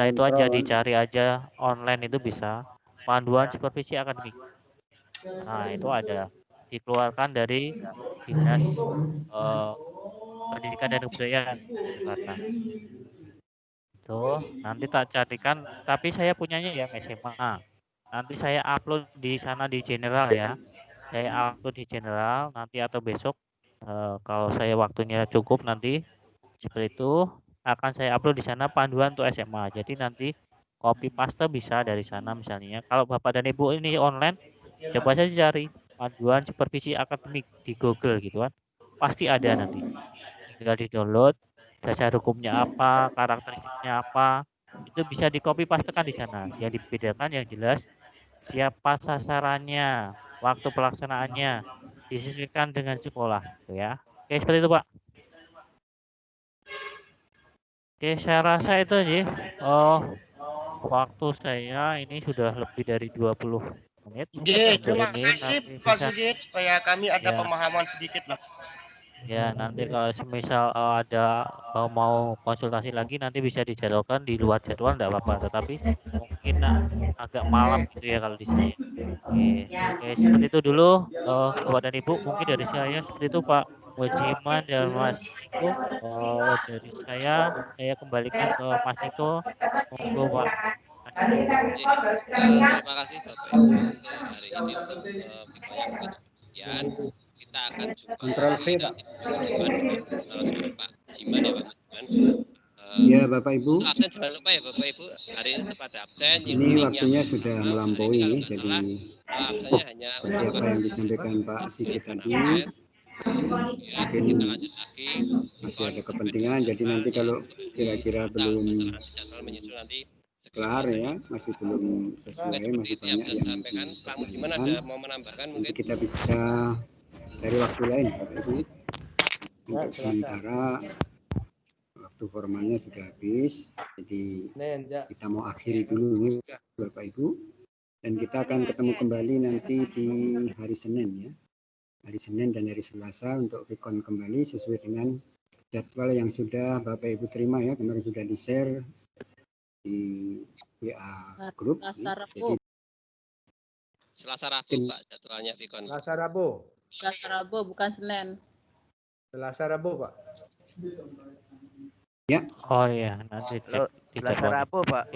itu aja dicari aja online, itu bisa panduan supervisi akademik. Nah, itu ada dikeluarkan dari Dinas Pendidikan dan Kebudayaan Jakarta. Tuh, nanti tak carikan, tapi saya punyanya yang SMA. Nanti saya upload di sana di general ya. Saya upload di general nanti atau besok kalau saya waktunya cukup nanti seperti itu akan saya upload di sana panduan untuk SMA. Jadi nanti copy paste bisa dari sana misalnya. Kalau Bapak dan Ibu ini online, coba saja cari panduan supervisi akademik di Google gitu kan. Pasti ada nanti. Tinggal di-download, dasar hukumnya apa, karakteristiknya apa, itu bisa di-copy pastekan di sana. Yang dibedakan yang jelas siapa sasarannya, waktu pelaksanaannya, disesuaikan dengan sekolah, gitu ya. Oke, seperti itu, Pak. Oke, saya rasa itu aja. Waktu saya ini sudah lebih dari 20 menit. Terima kasih Pak Sigit, supaya kami ada ya, pemahaman sedikit lah. Ya, nanti kalau semisal ada mau konsultasi lagi nanti bisa dijadwalkan di luar jadwal enggak apa-apa, tetapi mungkin agak malam gitu ya kalau di sini. Oke, seperti itu dulu Bapak dan Ibu, mungkin dari saya seperti itu Pak Mujiman dan Mas Niko. Dari saya kembalikan ke Mas Niko. Monggo Pak. Terima kasih Bapak Ibu untuk hari ini untuk Biko yang sekian. Kita akan jumpa Kontrol V, Pak. dengan narasumber Pak Jiman ya Pak Jiman. Ya Bapak Ibu. Untuk absen jangan lupa ya Bapak Ibu, hari ini pada absen. Ini waktunya sudah melampaui, jadi absennya hanya seperti apa yang disampaikan Pak Sigit tadi. Mungkin kita lanjut lagi. masih ada kepentingan, jadi nanti kalau kira-kira belum kelar ya, masih belum sesuai, masih banyak yang nanti kita bisa cari waktu lain Bapak Ibu. Untuk sementara waktu formalnya sudah habis, jadi kita mau akhiri dulu ini Bapak Ibu, dan kita akan ketemu kembali nanti di hari Senin ya, hari Senin dan hari Selasa untuk Vikon kembali sesuai dengan jadwal yang sudah Bapak Ibu terima ya, kemarin sudah di-share di WA grup. Jadi Selasa Rabu Pak jadwalnya Vikon. Selasa Rabu. Selasa Rabu bukan Senin. Selasa Rabu Pak. Ya. Oh iya, nanti cek di Selasa jadwal. Rabu Pak.